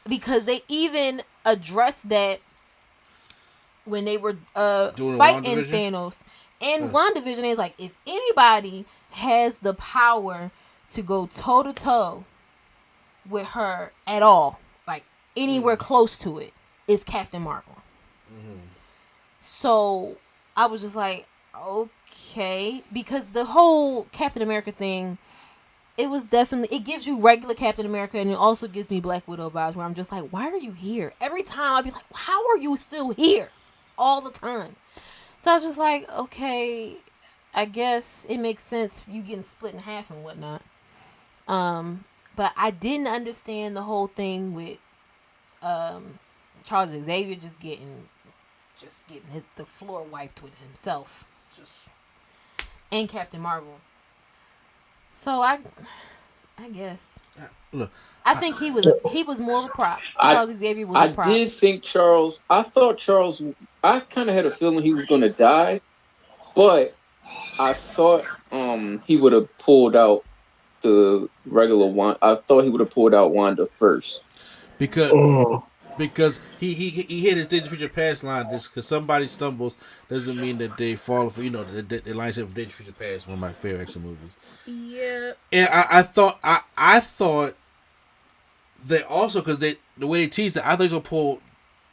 because they even addressed that when they were fighting Thanos. And WandaVision is like, if anybody has the power to go toe-to-toe with her at all, anywhere close to it, is Captain Marvel. So I was just like, okay. Because the whole Captain America thing, it gives you regular Captain America, and it also gives me Black Widow vibes, where I'm just like, why are you here? Every time I'd be like, how are you still here? All the time. So I was just like, okay, I guess it makes sense you getting split in half and whatnot. But I didn't understand the whole thing with Charles Xavier just getting the floor wiped with himself, and Captain Marvel. So I guess. Look, I think he was more of a prop. Charles Xavier was a prop. I did think I thought Charles. I kind of had a feeling he was going to die, but I thought he would have pulled out the regular one. I thought he would have pulled out Wanda first because he hit his Days of Future Past line. Just because somebody stumbles doesn't mean that they fall for the lines of Days of Future Past, one of my favorite action movies. Yeah, and I thought that also because the way they teased it, I thought they were gonna pull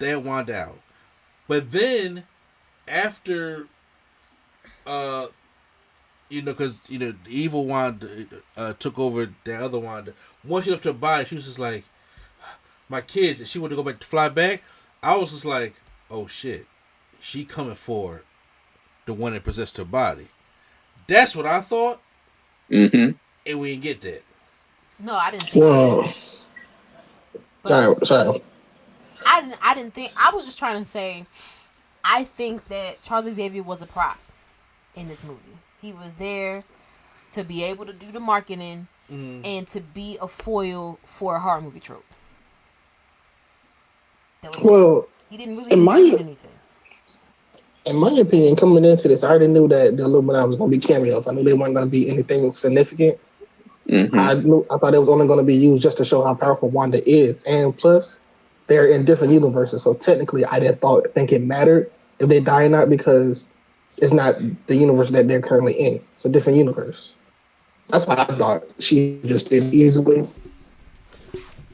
that Wanda out. But then, after, because the evil Wanda took over the other Wanda. Once she left her body, she was just like, "My kids," and she wanted to go back to fly back. I was just like, "Oh shit, she coming for the one that possessed her body." That's what I thought, and we didn't get that. No, I didn't think that. Sorry. I didn't think. I was just trying to say, I think that Charlie Xavier was a prop in this movie. He was there to be able to do the marketing and to be a foil for a horror movie trope. He didn't really do anything. In my opinion, coming into this, I already knew that the Illuminati was going to be cameos. I knew they weren't going to be anything significant. I thought it was only going to be used just to show how powerful Wanda is, and plus, they're in different universes. So technically, I didn't think it mattered if they die or not because it's not the universe that they're currently in. It's a different universe. That's why I thought she just did easily.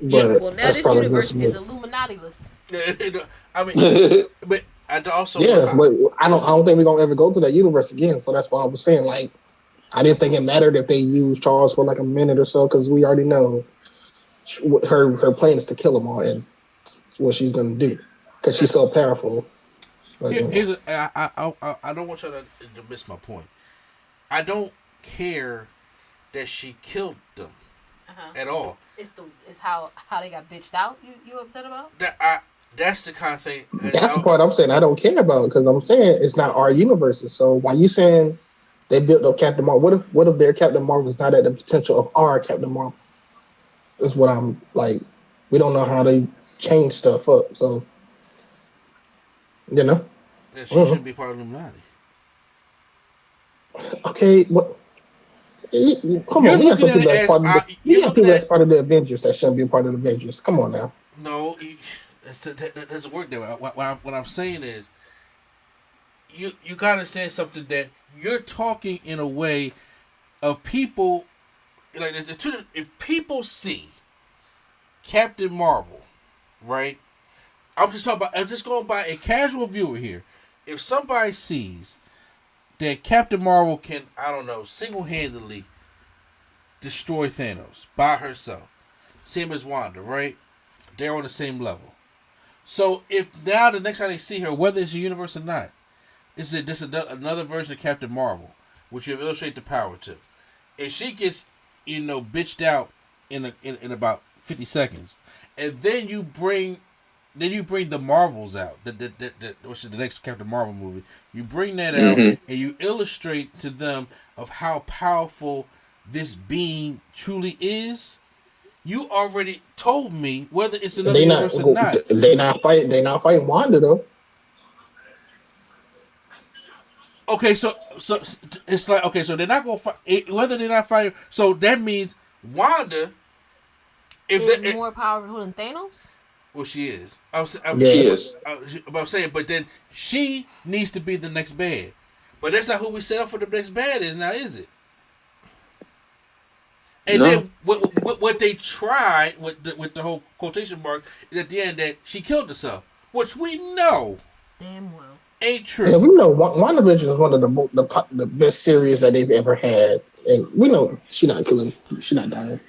But well, now this universe is Illuminati-less. I mean, but I also but I don't think we're gonna ever go to that universe again. So that's why I was saying I didn't think it mattered if they used Charles for a minute or so because we already know what her plan is to kill them all and what she's gonna do because she's so powerful. I don't want y'all to miss my point. I don't care that she killed them at all. It's how they got bitched out. You upset about? That's the kind of thing. That's the part I'm saying I don't care about because I'm saying it's not our universes. So why you saying they built up Captain Marvel? What if their Captain Marvel is not at the potential of our Captain Marvel? Is what I'm like. We don't know how they change stuff up. So you know, That she shouldn't be part of Illuminati. Okay, what? Come on, we got some people that's part of the. We got people that's part of the Avengers that shouldn't be a part of the Avengers. Come on now. No, that doesn't work there. What I'm saying is, you gotta understand something that you're talking in a way of people like if people see Captain Marvel, right? I'm just going by a casual viewer here. If somebody sees that Captain Marvel can, I don't know, single-handedly destroy Thanos by herself, same as Wanda, right? They're on the same level. So if now the next time they see her, whether it's a universe or not, is it just another version of Captain Marvel, which you illustrate the power to? If she gets, bitched out in about 50 seconds, and then you bring the Marvels out, which is the next Captain Marvel movie. You bring that out and you illustrate to them of how powerful this being truly is. You already told me whether it's another universe or not. They not fighting Wanda though. Okay, so it's like so they're not gonna fight whether they're not fighting. So that means Wanda is more powerful than Thanos. Well, she is. She is. I'm saying, but then she needs to be the next bad. But that's not who we set up for the next bad is now, is it? And then what they tried with the whole quotation mark is at the end that she killed herself, which we know damn well ain't true. Yeah, we know WandaVision is one of the best series that they've ever had, and we know she's not dying.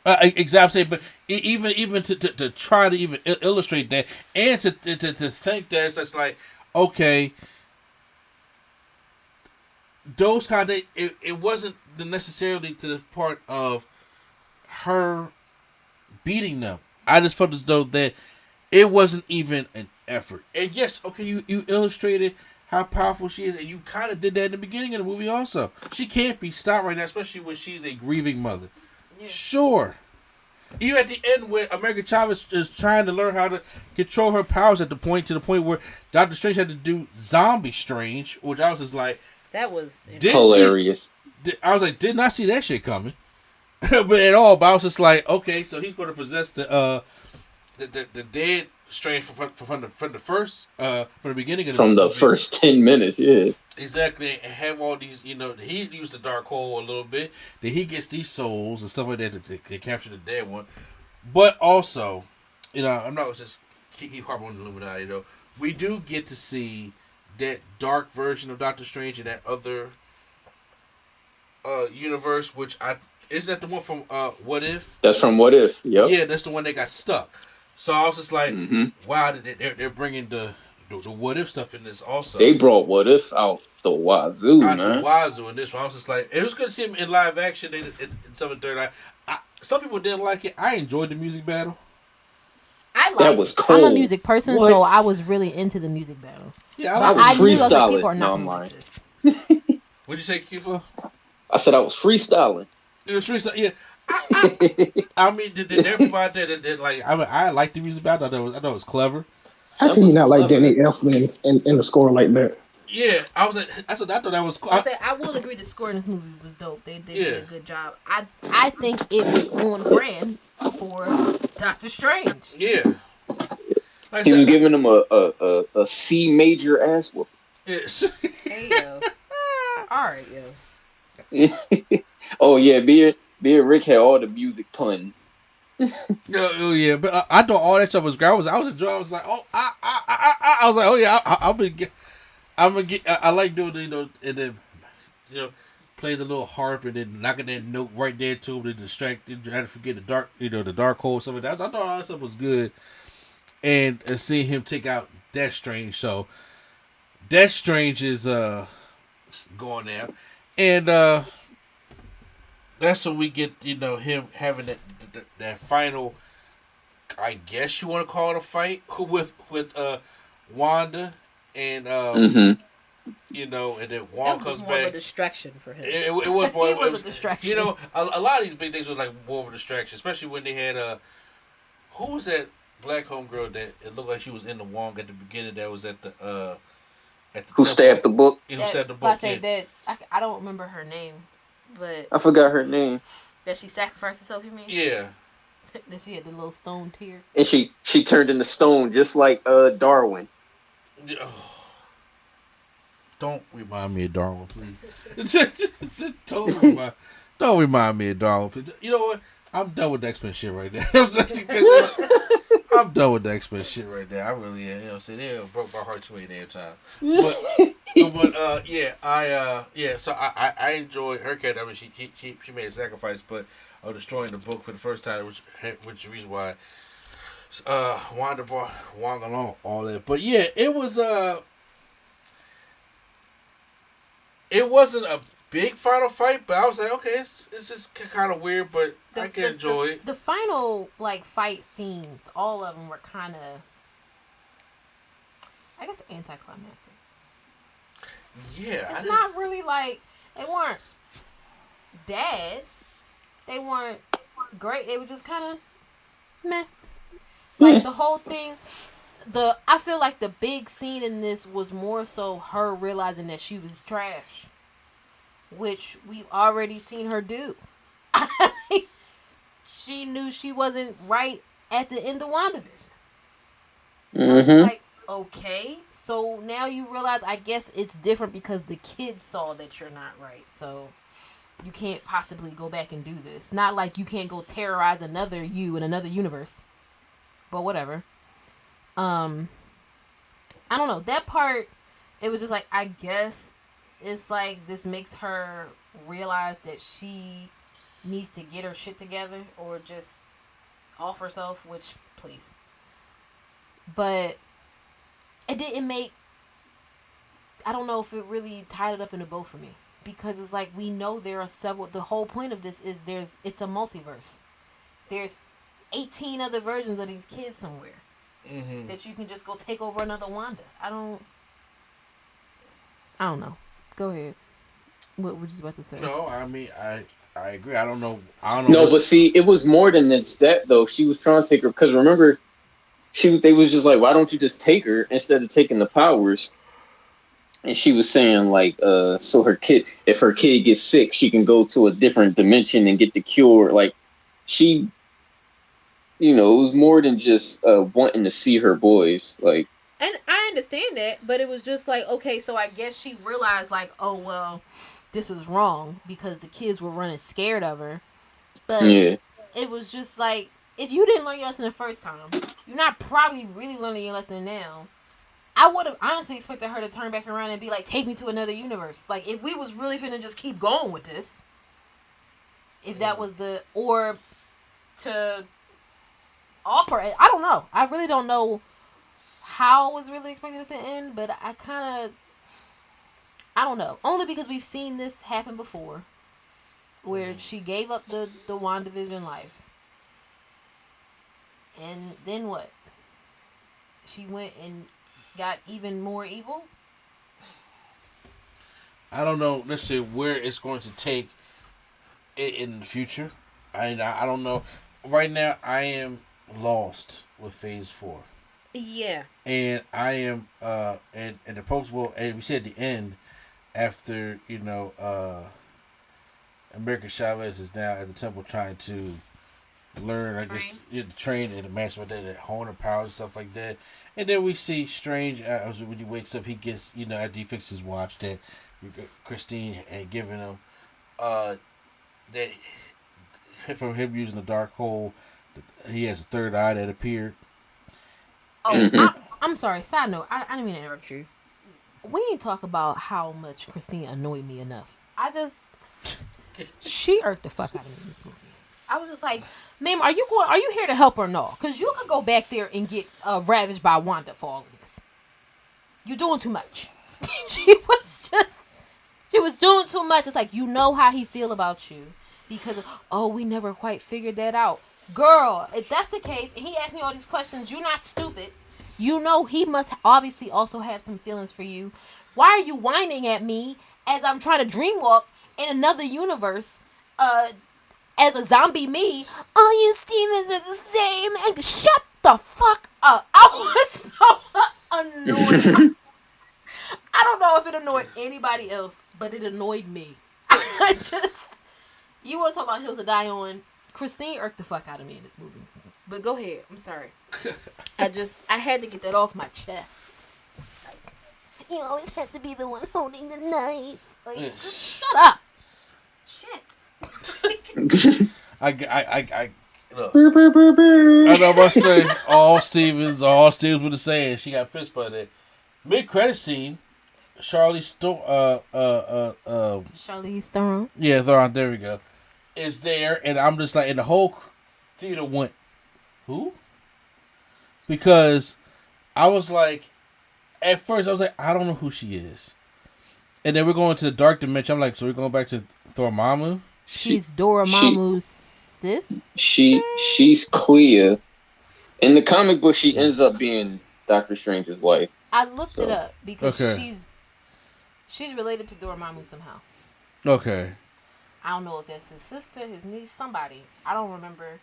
Exactly, but even to try to even illustrate that, and to think that it's like okay, those kind of it wasn't necessarily to the part of her beating them. I just felt as though that it wasn't even an effort. And yes, okay, you illustrated how powerful she is, and you kind of did that in the beginning of the movie. Also, she can't be stopped right now, especially when she's a grieving mother. Yeah. Sure. Even at the end where America Chavez is trying to learn how to control her powers to the point where Doctor Strange had to do Zombie Strange, which I was just like, that was hilarious. I was like, did not see that shit coming, but at all. But I was just like, okay, so he's going to possess the dead Strange from the first from the beginning of the first 10 minutes, yeah. Exactly, and have all these, he used the dark hole a little bit. Then he gets these souls and stuff like that they capture the dead one. But also, I'm not just keep harping on the Illuminati though. We do get to see that dark version of Doctor Strange in that other universe, which isn't that the one from What If? That's from What If. Yep. Yeah, that's the one that got stuck. So I was just like, wow, they're bringing the What If stuff in this also. They brought What If out the wazoo, man. The wazoo in this one. I was just like, it was good to see him in live action in 7th Third Eye. Some people didn't like it. I enjoyed the music battle. That was cool. I'm a music person, so I was really into the music battle. Yeah, I was freestyling. No, I'm lying. What'd you say, Kifa? I said I was freestyling. It was freestyle, yeah. I mean, did they provide that? Like, I liked the music battle. I thought it was clever. How can you not like Danny Elfman in the score like that? Yeah, I thought that was cool. I will agree the score in this movie was dope. They did a good job. I think it was on brand for Doctor Strange. Yeah. Like he was giving him a C major ass whooping. Yes. Hey, yo. Alright, yo. Oh, yeah, Beard Rick had all the music puns. Oh yeah, but I thought all that stuff was great. I was enjoying. I was like, oh, I was like, oh yeah, I'm gonna get. I like doing the, and then play the little harp and then knocking that note right there to distract. Trying to forget the dark, the dark hole. Some of that. I thought all that stuff was good, and seeing him take out Death Strange. So Death Strange is going there, and that's when we get him having that final I guess you want to call it a fight with Wanda and you know, and then Wong comes more back. Of a distraction for him. It was more. It was a distraction. You know, a lot of these big things was like more of a distraction, especially when they had who was that black homegirl that it looked like she was in the Wong at the beginning that was at the who stabbed the book? Who stabbed the book? I say that I don't remember her name, but I forgot her name. That she sacrificed herself. You mean? Yeah. That she had the little stone tear. And she turned into stone just like Darwin. Don't remind me of Darwin, please. Don't remind me of Darwin, please. You know what? I'm done with the X-Men shit right now. I'm done with the X-Men shit right now. I really am. You know what I'm saying? They broke my heart too many damn time. So I enjoyed her character. I mean, she made a sacrifice, but of destroying the book for the first time, which is the reason why Wanda brought Wong along, all that. But yeah, it wasn't a big final fight, but I was like, okay, it's just kind of weird, but I can enjoy it. The final fight scenes, all of them were kind of, I guess, anticlimactic. Yeah, it's not really they weren't bad. They weren't great. They were just kind of meh. The whole thing. I feel like the big scene in this was more so her realizing that she was trash, which we've already seen her do. She knew she wasn't right at the end of WandaVision. Mm-hmm. Okay, so now you realize, I guess it's different because the kids saw that you're not right, so you can't possibly go back and do this. Not like you can't go terrorize another you in another universe, but whatever. I don't know, that part, it was just I guess it's this makes her realize that she needs to get her shit together or just off herself, which, please. But it didn't make, I don't know if it really tied it up in a bow for me, because it's we know there are several, the whole point of this is it's a multiverse. There's 18 other versions of these kids somewhere. Mm-hmm. That you can just go take over another Wanda. I don't know. Go ahead. What were you about to say? No, I mean, I agree. I don't know. No, but see, it was more than that though. She was trying to take her, because remember, they was just why don't you just take her instead of taking the powers? And she was saying so if her kid gets sick, she can go to a different dimension and get the cure. She, it was more than just wanting to see her boys. And I understand that, but it was just okay, so I guess she realized oh well, this was wrong because the kids were running scared of her. But yeah. It was just if you didn't learn your lesson the first time, you're not probably really learning your lesson now. I would have honestly expected her to turn back around and be take me to another universe. If we was really finna just keep going with this, if that was or to offer it, I don't know. I really don't know how it was really expected at the end, but I don't know. Only because we've seen this happen before, where she gave up the WandaVision life. And then what? She went and got even more evil? I don't know necessarily where it's going to take it in the future. I don't know. Right now, I am lost with Phase 4. Yeah. And I am, and the folks will, and we said at the end, after, America Chavez is now at the temple trying to learn, train and the match with that, hone her powers and stuff like that. And then we see Strange, when he wakes up, he gets, after he fixes his watch that Christine had given him, that from him using the dark hole, he has a third eye that appeared. Oh, I'm sorry. Side note, I didn't mean to interrupt you. We didn't talk about how much Christine annoyed me enough. She irked the fuck out of me in this movie. I was just ma'am, are you here to help or no? Because you could go back there and get ravaged by Wanda for all of this. You're doing too much. She was doing too much. It's you know how he feel about you. because we never quite figured that out. Girl, if that's the case, and he asked me all these questions, you're not stupid. You know he must obviously also have some feelings for you. Why are you whining at me as I'm trying to dreamwalk in another universe? As a zombie me, all you Stevens are the same. And shut the fuck up. I was so annoyed. I don't know if it annoyed anybody else, but it annoyed me. You want to talk about Hills to Die On? Christine irked the fuck out of me in this movie. But go ahead. I'm sorry. I had to get that off my chest. Like, you always have to be the one holding the knife. Like, shut up. Shit. I look. I know what I say. All Stevens with the saying. She got pissed by that. Mid-credit scene, Charlize Theron. Yeah, Theron. There we go. Is there, and I'm just like, and the whole theater went, who? Because I was like, at first I was like, I don't know who she is, and then we're going to the dark dimension. I'm like, so we're going back to Dormammu. She's Dormammu's sis. She's Clea. In the comic book, she ends up being Doctor Strange's wife. I looked it up because she's related to Dormammu somehow. Okay. I don't know if that's his sister, his niece, somebody. I don't remember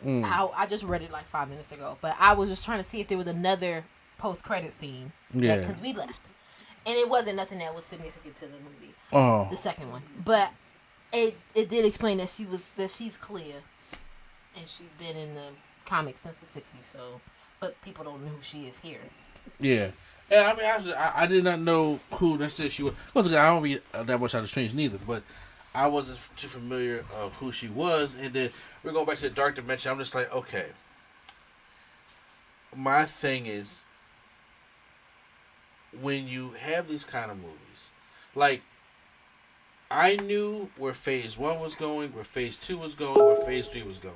how. I just read it like 5 minutes ago, but I was just trying to see if there was another post-credit scene. Yeah. Because we left, and it wasn't nothing that was significant to the movie. Oh. The second one, but it did explain that she's Clea, and she's been in the comics since the 60s. So, but people don't know who she is here. Yeah. And I mean, I did not know who necessarily she was. I don't read that much out of Strange neither, but I wasn't too familiar of who she was. And then we're going back to the dark dimension. I'm just like, okay. My thing is, when you have these kind of movies, like, I knew where Phase 1 was going, where Phase 2 was going, where Phase 3 was going.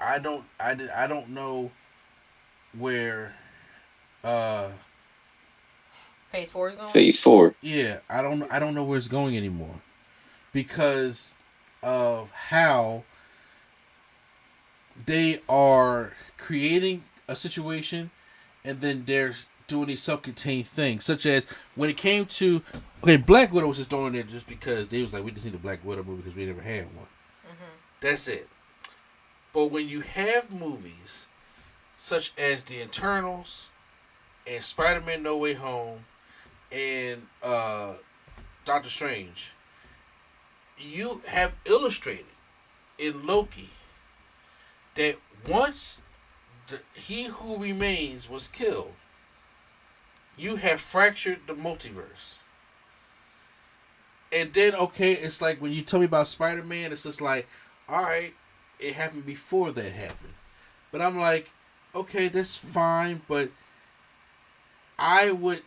I don't know where Phase 4 is going? Phase 4. Yeah, I don't know where it's going anymore. Because of how they are creating a situation and then they're doing these self-contained things. Such as when it came to Black Widow was just throwing there just because they was like, we just need a Black Widow movie because we never had one. Mm-hmm. That's it. But when you have movies such as The Eternals and Spider-Man No Way Home and Doctor Strange, you have illustrated in Loki that once He Who Remains was killed, you have fractured the multiverse. And then, it's like when you tell me about Spider-Man, it's just like, alright, it happened before that happened. But I'm like, okay, that's fine, but I would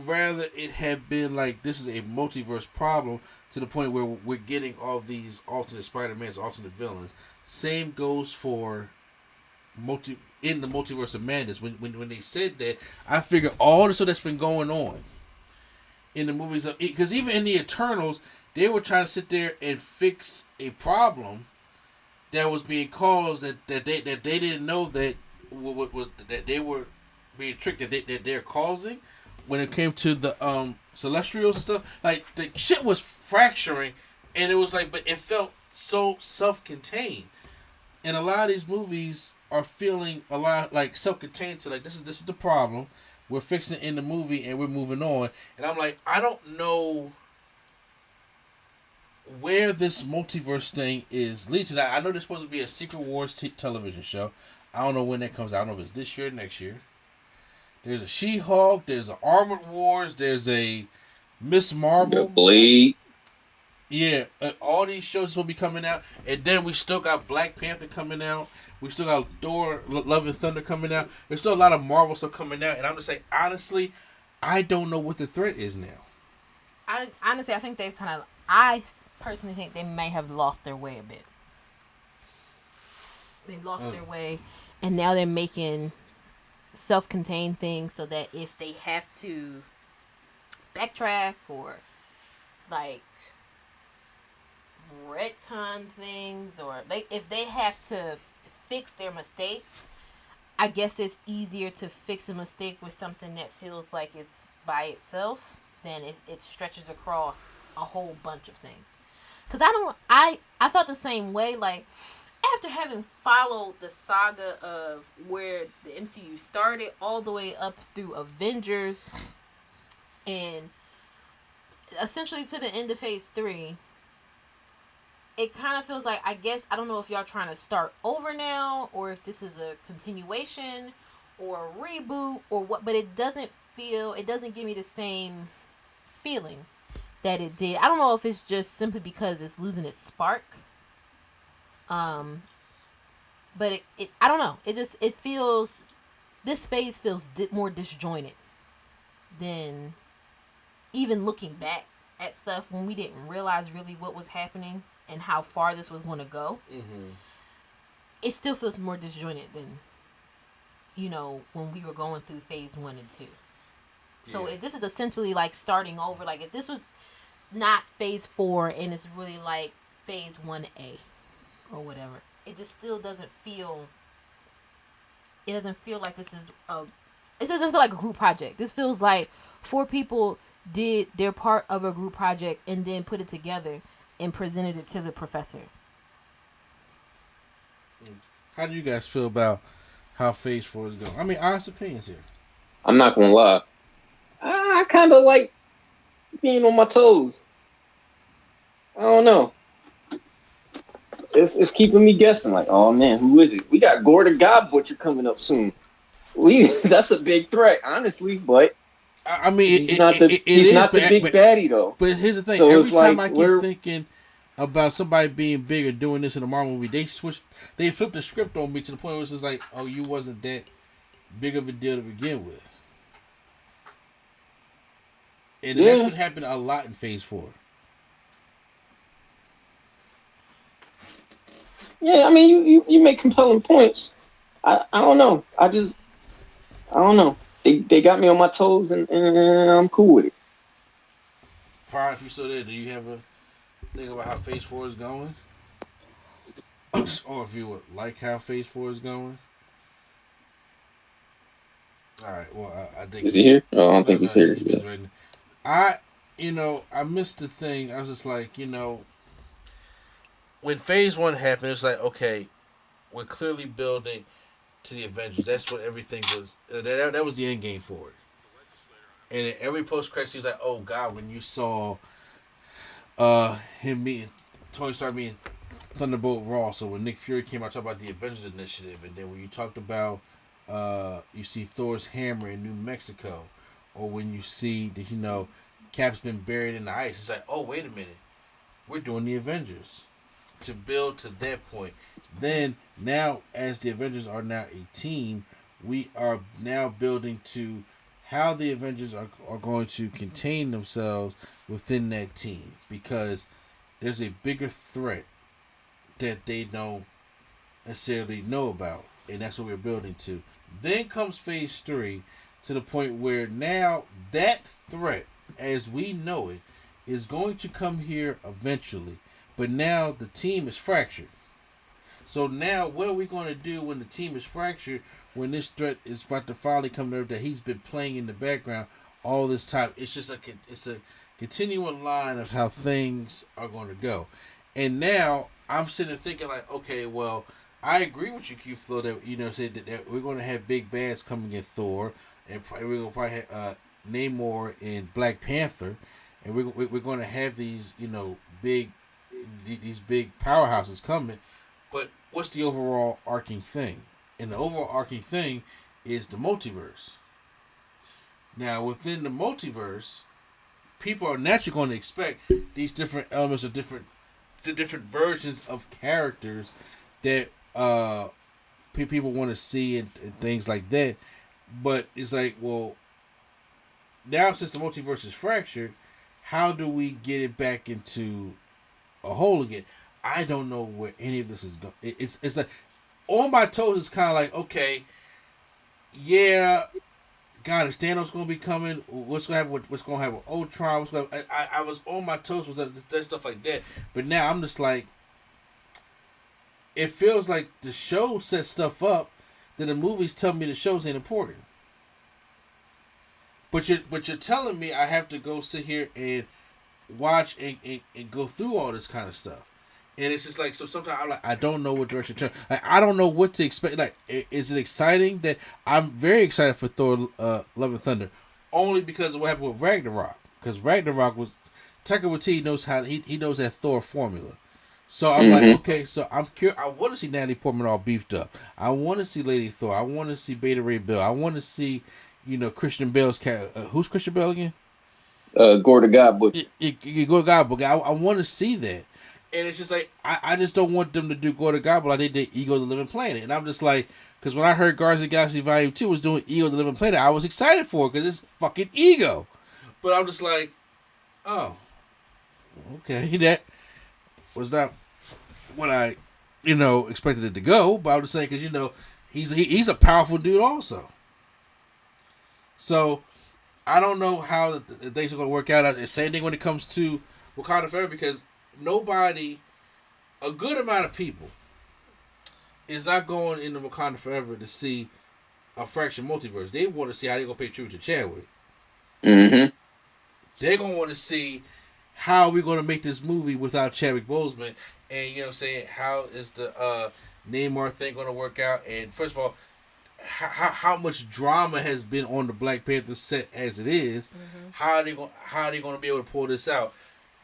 rather it had been like this is a multiverse problem to the point where we're getting all these alternate Spider-Mans, alternate villains. Same goes for in the Multiverse of Madness. When they said that, I figured all the stuff that's been going on in the movies, because even in the Eternals, they were trying to sit there and fix a problem that was being caused that they didn't know that they were being tricked that they're causing when it came to the Celestials and stuff. Like, the shit was fracturing, and it was like, but it felt so self-contained. And a lot of these movies are feeling a lot like self-contained to like, this is the problem. We're fixing it in the movie and we're moving on. And I'm like, I don't know where this multiverse thing is leading to. I know there's supposed to be a Secret Wars television show. I don't know when that comes out. I don't know if it's this year or next year. There's a She-Hulk. There's a Armored Wars. There's a Miss Marvel. The Blade. Yeah, all these shows will be coming out. And then we still got Black Panther coming out. We still got Thor, Love and Thunder coming out. There's still a lot of Marvel stuff coming out. And I'm just like, honestly, I don't know what the threat is now. I think they've I personally think they may have lost their way a bit. They lost their way, and now they're making self-contained things so that if they have to backtrack or like retcon things, or if they have to fix their mistakes, I guess it's easier to fix a mistake with something that feels like it's by itself than if it stretches across a whole bunch of things. Because I felt the same way, like, after having followed the saga of where the MCU started all the way up through Avengers and essentially to the end of Phase 3, it kind of feels like, I guess, I don't know if y'all trying to start over now or if this is a continuation or a reboot or what, but it doesn't give me the same feeling that it did. I don't know if it's just simply because it's losing its spark. But it I don't know. It feels, this phase feels more disjointed than even looking back at stuff when we didn't realize really what was happening and how far this was going to go. Mm-hmm. It still feels more disjointed than, when we were going through phase 1 and 2. So if this is essentially like starting over, like if this was not phase 4 and it's really like phase 1A or whatever, it just still doesn't feel like this is it doesn't feel like a group project. This feels like 4 people did their part of a group project and then put it together and presented it to the professor. How do you guys feel about how phase 4 is going? I mean, honest opinions here. I'm not gonna lie, I kind of like being on my toes. I don't know. It's keeping me guessing. Like, oh man, who is it? We got Gordon God Butcher coming up soon. That's a big threat, honestly. But I mean, he's not the big baddie though. But here's the thing: so every time I keep thinking about somebody being big or doing this in a Marvel movie, they flipped the script on me to the point where it's just like, oh, you wasn't that big of a deal to begin with. And that's what happened a lot in Phase 4. Yeah, I mean, you make compelling points. I don't know. I don't know. They got me on my toes, and I'm cool with it. Fire, if you're still there, do you have a thing about how Phase 4 is going? Or if you would like how Phase 4 is going? All right, well, I think... Is he here? Oh, I don't think he's here. I missed the thing. I was just like, when Phase 1 happened, it's like, okay, we're clearly building to the Avengers. That's what everything was. That was the end game for it. And in every post-credits, he was like, oh, God, when you saw him meeting, Tony Stark meeting Thunderbolt Ross, so when Nick Fury came out talking about the Avengers Initiative, and then when you talked about, you see Thor's hammer in New Mexico, or when you see that, Cap's been buried in the ice, it's like, oh, wait a minute. We're doing the Avengers. To build to that point. Then, now, as the Avengers are now a team, we are now building to how the Avengers are going to contain themselves within that team. Because there's a bigger threat that they don't necessarily know about. And that's what we're building to. Then comes Phase 3 to the point where now that threat, as we know it, is going to come here eventually. But now the team is fractured. So now what are we going to do when the team is fractured, when this threat is about to finally come to Earth that he's been playing in the background all this time? It's just a continual line of how things are going to go. And now I'm sitting there thinking like, okay, well, I agree with you, Q-Flow, that, said that we're going to have big bads coming in Thor, and we're going to probably have Namor in Black Panther, and we're going to have these, these big powerhouses coming. But what's the overall arcing thing? And the overall arcing thing is the multiverse. Now, within the multiverse, people are naturally going to expect these different elements of the different versions of characters that people want to see and things like that. But it's like, well, now since the multiverse is fractured, how do we get it back into a whole again? I don't know where any of this is going. It's like on my toes. It's kind of like, okay, yeah, God, is Thanos going to be coming? What's going to happen? What's going to happen with Ultron? I was on my toes with that stuff like that. But now I'm just like, it feels like the show sets stuff up that the movies tell me the shows ain't important. But you're telling me I have to go sit here and watch and go through all this kind of stuff. And it's just like, so sometimes I'm like, I don't know what direction to turn. Like, I don't know what to expect. Like, is it exciting? That I'm very excited for Thor Love and Thunder, only because of what happened with Ragnarok. Because Ragnarok was, Taika Waititi knows how, he knows that Thor formula. So I'm like, okay, so I'm curious. I want to see Natalie Portman all beefed up. I want to see Lady Thor. I want to see Beta Ray Bill. I want to see, Christian Bale's character. Who's Christian Bale again? Gordon Godbook. Gordon Godbook. I want to see that. And it's just like, I just don't want them to do Gordon Godbook like they did Ego the Living Planet. And I'm just like, because when I heard Guardians of the Galaxy Volume 2 was doing Ego the Living Planet, I was excited for it because it's fucking Ego. But I'm just like, oh, okay, that was not what I, expected it to go. But I'm just saying, because, he's a powerful dude also. So, I don't know how the things are going to work out. The same thing when it comes to Wakanda Forever, because a good amount of people is not going into Wakanda Forever to see a Fraction Multiverse. They want to see how they're going to pay tribute to Chadwick. Mm-hmm. They're going to want to see how we're going to make this movie without Chadwick Boseman. And, how is the Namor thing going to work out? And first of all, how much drama has been on the Black Panther set as it is. Mm-hmm. How are they going to be able to pull this out?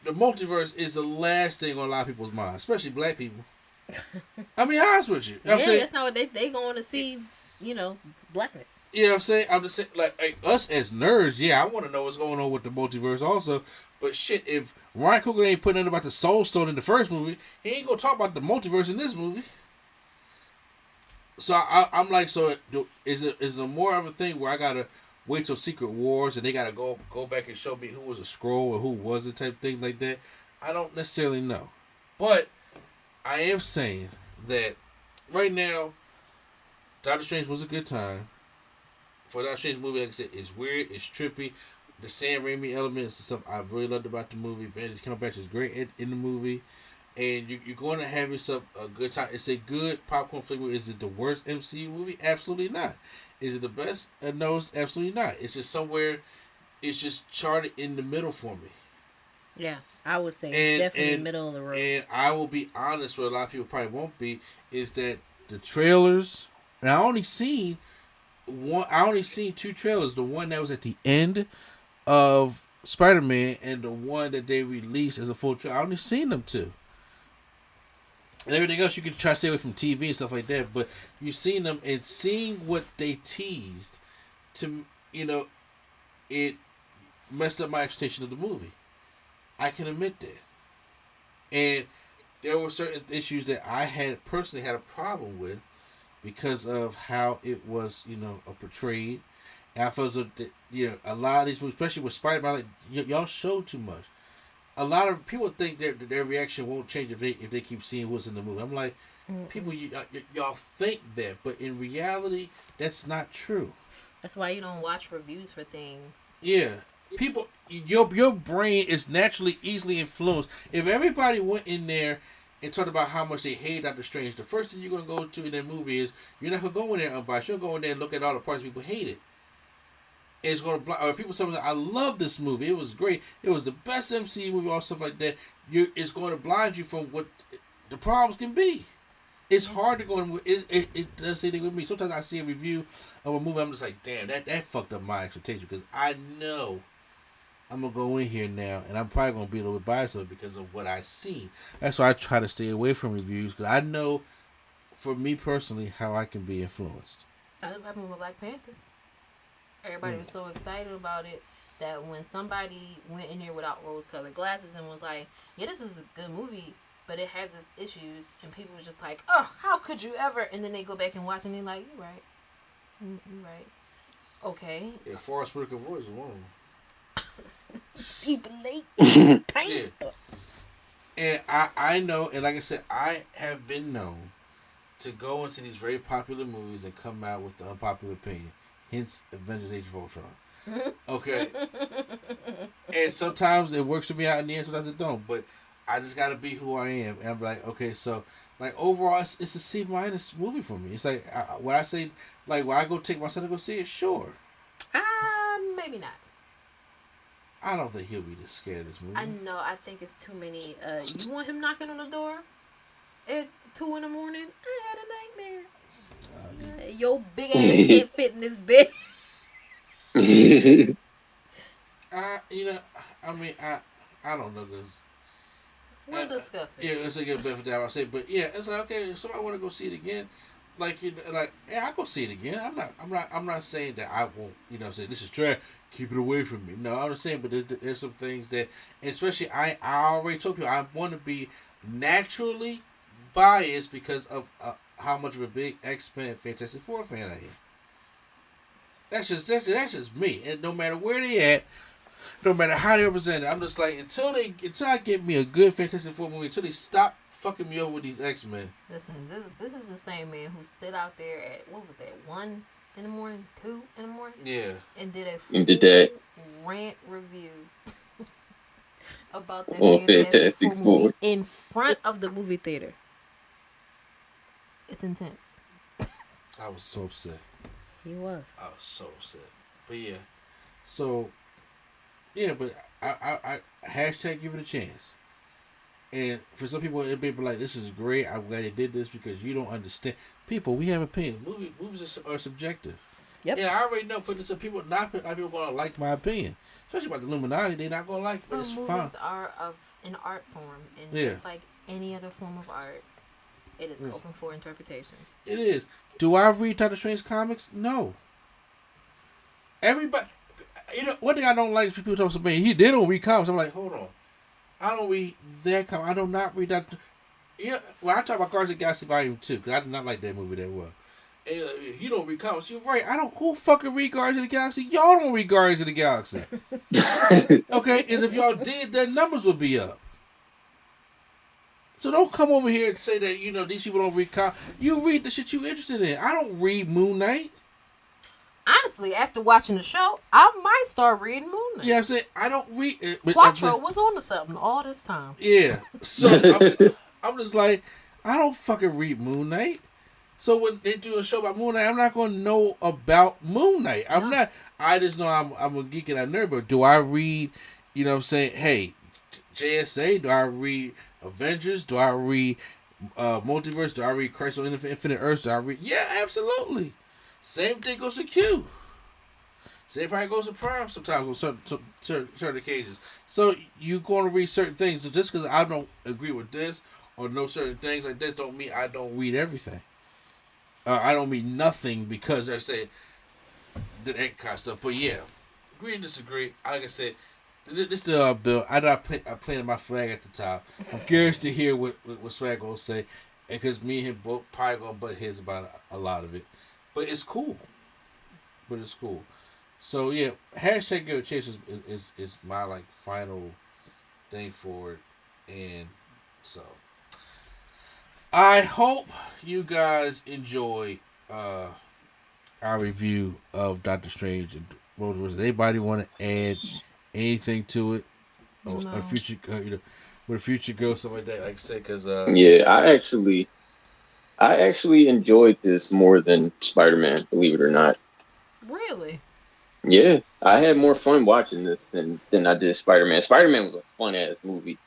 The multiverse is the last thing on a lot of people's minds, especially black people. I mean, honest with you. I'm saying, that's not what they going to see, blackness. Yeah, I'm saying, I'm just saying, like us as nerds, I want to know what's going on with the multiverse also. But shit, if Ryan Coogler ain't putting nothing about the Soul Stone in the first movie, he ain't going to talk about the multiverse in this movie. So I'm like, so is it more of a thing where I got to wait till Secret Wars and they gotta go back and show me who was a Skrull or who wasn't, type thing like that? I don't necessarily know, but I am saying that right now, Doctor Strange was a good time. For Doctor Strange movie, like I said, it's weird, it's trippy. The Sam Raimi elements and stuff I've really loved about the movie. Benedict Cumberbatch is great in the movie, and you're going to have yourself a good time. It's a good popcorn flick. Is it the worst MCU movie? Absolutely not. Is it the best? No, it's absolutely not. It's just somewhere, it's just charted in the middle for me. Yeah, I would say it's definitely middle of the road. And I will be honest, what a lot of people probably won't be, is that the trailers, and I only seen two trailers. The one that was at the end of Spider-Man and the one that they released as a full trailer. I only seen them two. And everything else you can try to stay away from TV and stuff like that, but you've seen them, and seeing what they teased, it messed up my expectation of the movie. I can admit that. And there were certain issues that I had personally had a problem with because of how it was, portrayed. And I felt that, a lot of these movies, especially with Spider-Man, like, y'all show too much. A lot of people think their reaction won't change if they keep seeing what's in the movie. I'm like, people, y'all think that, but in reality, that's not true. That's why you don't watch reviews for things. Yeah, people, your brain is naturally easily influenced. If everybody went in there and talked about how much they hate Doctor Strange, the first thing you're gonna go to in that movie is you're not gonna go in there unbiased. You're gonna go in there and look at all the parts people hate it. It's going to, or people say, I love this movie. It was great. It was the best MCU movie, all stuff like that. It's going to blind you from what the problems can be. It's hard to go in. It does say with me. Sometimes I see a review of a movie, I'm just like, damn, that fucked up my expectation, because I know I'm going to go in here now and I'm probably going to be a little bit biased because of what I see. That's why I try to stay away from reviews, because I know, for me personally, how I can be influenced. That's what happened with Black Panther. Everybody was so excited about it that when somebody went in here without rose-colored glasses and was like, yeah, this is a good movie, but it has its issues, and people were just like, oh, how could you ever? And then they go back and watch and they're like, you're right. You're right. Okay. Yeah, Forrest Whitaker voice is one of them. People late. Yeah. And I know, and like I said, I have been known to go into these very popular movies and come out with the unpopular opinion. Hence, Avengers Age of Ultron. Okay. And sometimes it works for me out in the end, sometimes it don't. But I just gotta be who I am. And I'm like, okay, so like overall, it's a C- movie for me. It's like when I say like when I go take my son to go see it, sure. Maybe not. I don't think he'll be this scared of this movie. I know. I think it's too many. You want him knocking on the door at 2 a.m? I had a nightmare. Your big ass can't fit in this bed. You know, I mean, I don't know, cause we'll discuss it. Yeah, let's get better for that. I say, but yeah, it's like okay, if somebody want to go see it again, like you know, like yeah, I'll go see it again. I'm not saying that I won't. You know, say this is trash. Keep it away from me. No, I'm saying, but there's some things that, especially I already told people I want to be naturally biased because of how much of a big X-Men Fantastic Four fan I am. That's just me, and no matter where they at, no matter how they represent it, I'm just like until I get me a good Fantastic Four movie, until they stop fucking me over with these X-Men. Listen, this is the same man who stood out there at what was that 1 in the morning, 2 in the morning, and did a full rant review about that Fantastic Four movie in front of the movie theater. It's intense. I was so upset. He was. I was so upset. But yeah. So yeah, but I hashtag give it a chance. And for some people it'd be like, this is great. I'm glad they did this because you don't understand. People, we have opinions. Movies are subjective. Yep. Yeah, I already know. But some people, not people gonna like my opinion, especially about the Illuminati. They're not gonna like it. But it's fine. Movies are of an art form, and just like any other form of art, it is open for interpretation. It is. Do I read Doctor Strange comics? No. Everybody, you know, one thing I don't like is people talk to me. They don't read comics. I'm like, hold on. I don't read that comic. I do not read that. You know, when I talk about Guardians of the Galaxy Volume 2, because I did not like that movie that well. And you don't read comics. You're right. I don't. Who fucking read Guardians of the Galaxy? Y'all don't read Guardians of the Galaxy. Okay? Is if y'all did, their numbers would be up. So don't come over here and say that, you know, these people don't read comics. You read the shit you're interested in. I don't read Moon Knight. Honestly, after watching the show, I might start reading Moon Knight. Yeah, I'm saying I don't read it. Quattro was on to something all this time. Yeah. So I'm just like, I don't fucking read Moon Knight. So when they do a show about Moon Knight, I'm not going to know about Moon Knight. I'm not. I just know I'm a geek and a nerd. But do I read, you know what I'm saying, hey, JSA? Do I read Avengers? Do I read Multiverse? Do I read Crisis on Infinite Earths? Do I read? Yeah, absolutely. Same thing goes to Q. Same probably goes to Prime sometimes on certain occasions. So you're going to read certain things. So just because I don't agree with this or know certain things like this don't mean I don't read everything. I don't mean nothing because they're saying that kind of stuff. But yeah, agree and disagree. Like I said, this the bill. I planted my flag at the top. I'm curious to hear what Swag gonna say, because me and him both probably gonna butt heads about a lot of it. But it's cool. So yeah, hashtag give it a chance is my like final thing for it, and so I hope you guys enjoy our review of Doctor Strange and Multiverse. Does anybody want to add anything to it? Or a future, where the future goes, something like that. Like I said, because yeah, I actually enjoyed this more than Spider-Man, believe it or not. Really? Yeah, I had more fun watching this than I did Spider-Man. Spider-Man was a fun-ass movie.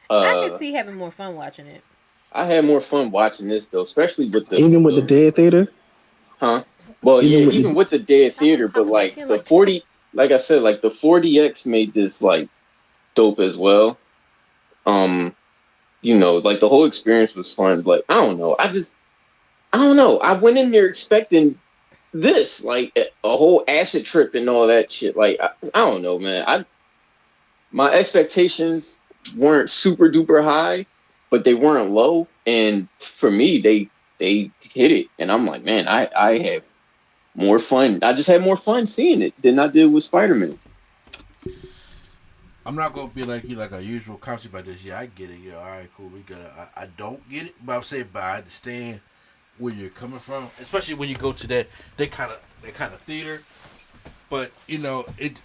I can see having more fun watching it. I had more fun watching this, though, especially with the... Even with the dead theater? Huh? Well, even with the dead theater, but like the 40... Like I said, like the 4DX made this like dope as well. You know, like the whole experience was fun, but I don't know. I don't know. I went in there expecting this, like a whole acid trip and all that shit. Like, I don't know, man. My expectations weren't super duper high, but they weren't low. And for me, they hit it. And I'm like, man, I had more fun. I just had more fun seeing it than I did with Spider-Man. I'm not gonna be like you, like a usual concept about this. Yeah, I get it. Yeah, all right, cool. We got. I don't get it, but I'm saying, but I understand where you're coming from, especially when you go to that kind of theater. But you know, it's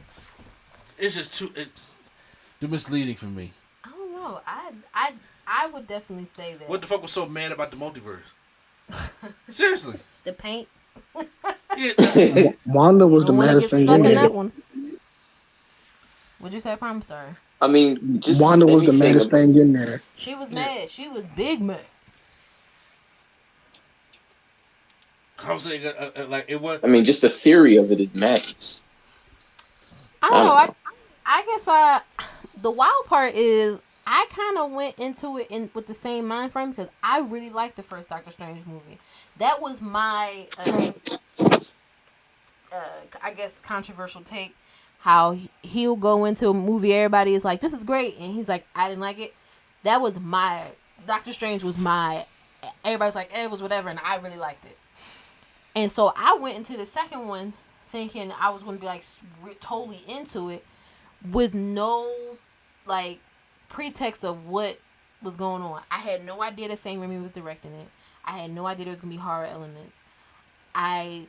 just too misleading for me. I don't know. I would definitely say that. What the fuck was so mad about the multiverse? Seriously. The paint. Yeah. Wanda was the maddest thing in there. What'd you say, Prime? I'm sorry. I mean, just Wanda was the maddest thing in there. She was mad. She was big mad. I'm saying, like, it was. I mean, just the theory of it is madness. I don't know. I guess the wild part is I kind of went into it with the same mind frame because I really liked the first Doctor Strange movie. That was my, I guess, controversial take. How he'll go into a movie, everybody is like, this is great, and he's like, I didn't like it. That was my, Doctor Strange was my, everybody's like, it was whatever, and I really liked it. And so I went into the second one thinking I was going to be like totally into it with no like pretext of what was going on. I had no idea that Sam Raimi was directing it. I had no idea there was going to be horror elements. I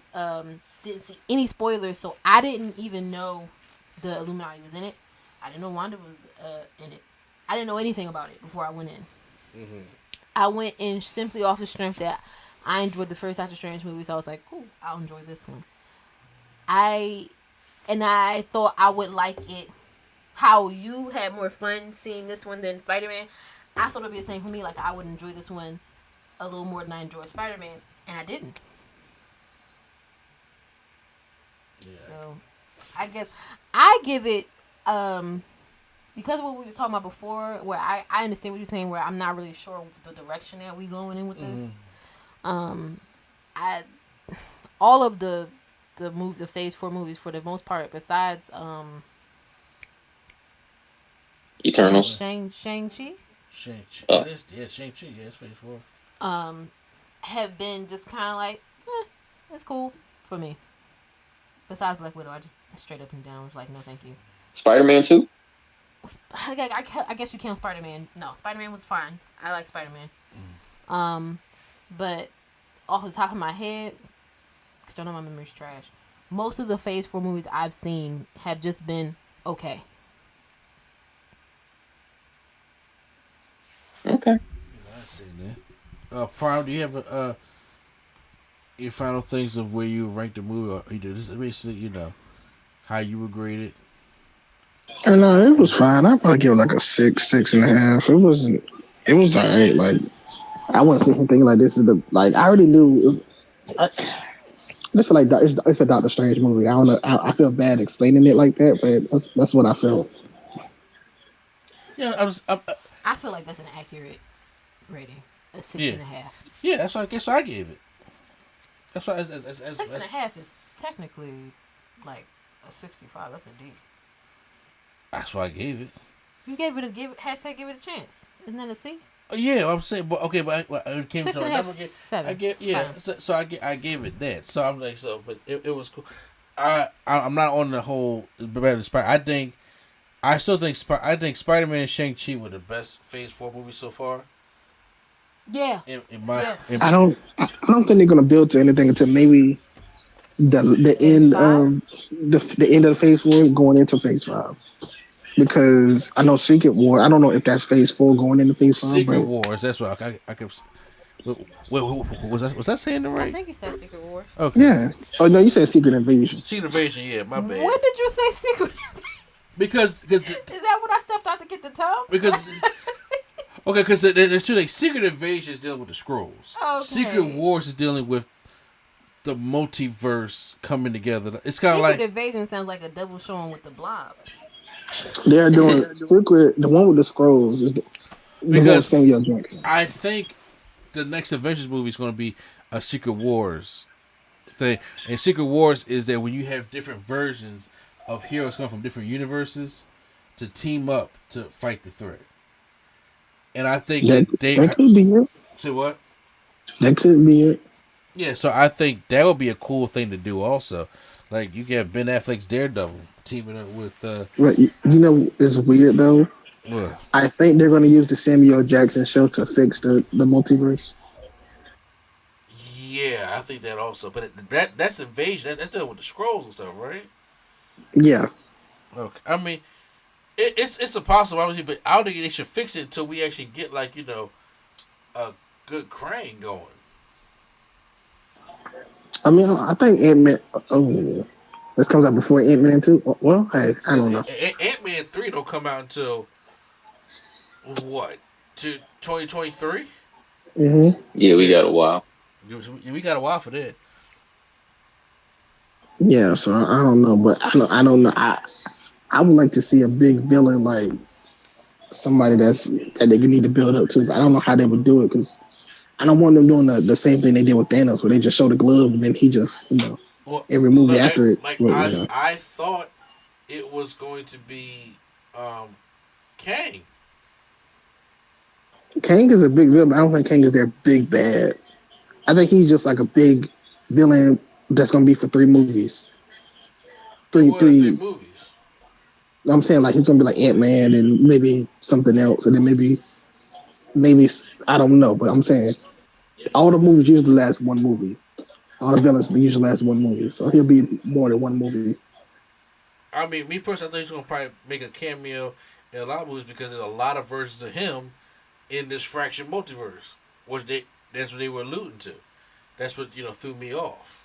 didn't see any spoilers, so I didn't even know the Illuminati was in it. I didn't know Wanda was in it. I didn't know anything about it before I went in. Mm-hmm. I went in simply off the strength that I enjoyed the first Doctor Strange movie, so I was like, cool, I'll enjoy this one. I thought I would like it how you had more fun seeing this one than Spider-Man. I thought it would be the same for me. Like, I would enjoy this one a little more than I enjoyed Spider-Man, and I didn't. Yeah. So, I guess I give it, because of what we were talking about before, where I understand what you're saying, where I'm not really sure the direction that we going in with this. All of the Phase 4 movies, for the most part, besides Eternals, Shang-Chi. Shang-Chi, yeah, Shang-Chi, yeah, it's Phase 4. Have been just kind of like, it's cool for me. Besides Black Widow, I just straight up and down was like, no, thank you. Spider-Man 2? I guess you count Spider-Man. No, Spider-Man was fine. I like Spider-Man. But off the top of my head, because I know my memory's trash, most of the Phase 4 movies I've seen have just been okay. Okay. I see that. Prime, do you have your final things of where you rank the movie, or either just basically, how you would grade it? No, it was fine. I'd probably give it like a 6.5. It was alright. Like, I want to say something like this is I already knew. I feel like it's a Doctor Strange movie. I don't know. I feel bad explaining it like that, but that's what I felt. Yeah, I feel like that's an accurate rating. A 6.5. Yeah, that's what I gave it. That's why 6.5 is technically like a 65. That's a D. That's why I gave it. You gave it hashtag give it a chance. Isn't that a C? Yeah, I'm saying, but okay, but it came to a number. 7. I gave I gave it that. So I'm like, but it was cool. I'm not on the whole better than Spider. I think Spider-Man and Shang-Chi were the best Phase 4 movies so far. Yeah. I don't think they're gonna build to anything until maybe the end the end of the Phase 4 going into Phase 5. Because I know Secret War. I don't know if that's Phase 4 going into Phase 5. Secret Wars. That's what I kept. Was that saying it right? I think you said Secret War. Okay. Yeah. Oh no, you said Secret Invasion. Secret Invasion. Yeah, my bad. When did you say Secret Invasion? Because is that when I stepped out to get the tub? Because okay, because there's two things. Secret Invasion is dealing with the Skrulls. Okay. Secret Wars is dealing with the multiverse coming together. It's kind of like Secret Invasion sounds like a double showing with the Blob. They're doing Secret. The one with the scrolls is because the I think the next Avengers movie is going to be a Secret Wars thing, and Secret Wars is that when you have different versions of heroes coming from different universes to team up to fight the threat. And I think that could be it. Say what? That could be it. Yeah, so I think that would be a cool thing to do also. Like, you get Ben Affleck's Daredevil teaming up with... Right. You know, it's weird, though. What? I think they're going to use the Samuel Jackson show to fix the multiverse. Yeah, I think that also. But that's Invasion. That's dealing with the Skrulls and stuff, right? Yeah. Okay. I mean, It's a possibility, but I don't think they should fix it until we actually get like a good Krang going. I mean, I think Ant Man. Oh, this comes out before Ant Man 2. Well, hey, I don't know. Ant Man 3 don't come out until what? To 2023? Yeah, we got a while. We got a while for that. Yeah, so I don't know, but I don't know. I would like to see a big villain like somebody that they need to build up to. But I don't know how they would do it because I don't want them doing the same thing they did with Thanos, where they just show the glove and then he just Well, every movie after it. I thought it was going to be Kang. Kang is a big villain. I don't think Kang is their big bad. I think he's just like a big villain that's gonna be for 3 movies. Three movies. I'm saying like he's gonna be like Ant-Man and maybe something else, and then maybe I don't know, but I'm saying all the movies usually last 1 movie. All the villains usually last 1 movie, so he'll be more than 1 movie. I mean, me personally, I think he's gonna probably make a cameo in a lot of movies because there's a lot of versions of him in this fraction multiverse, that's what they were alluding to. That's what threw me off.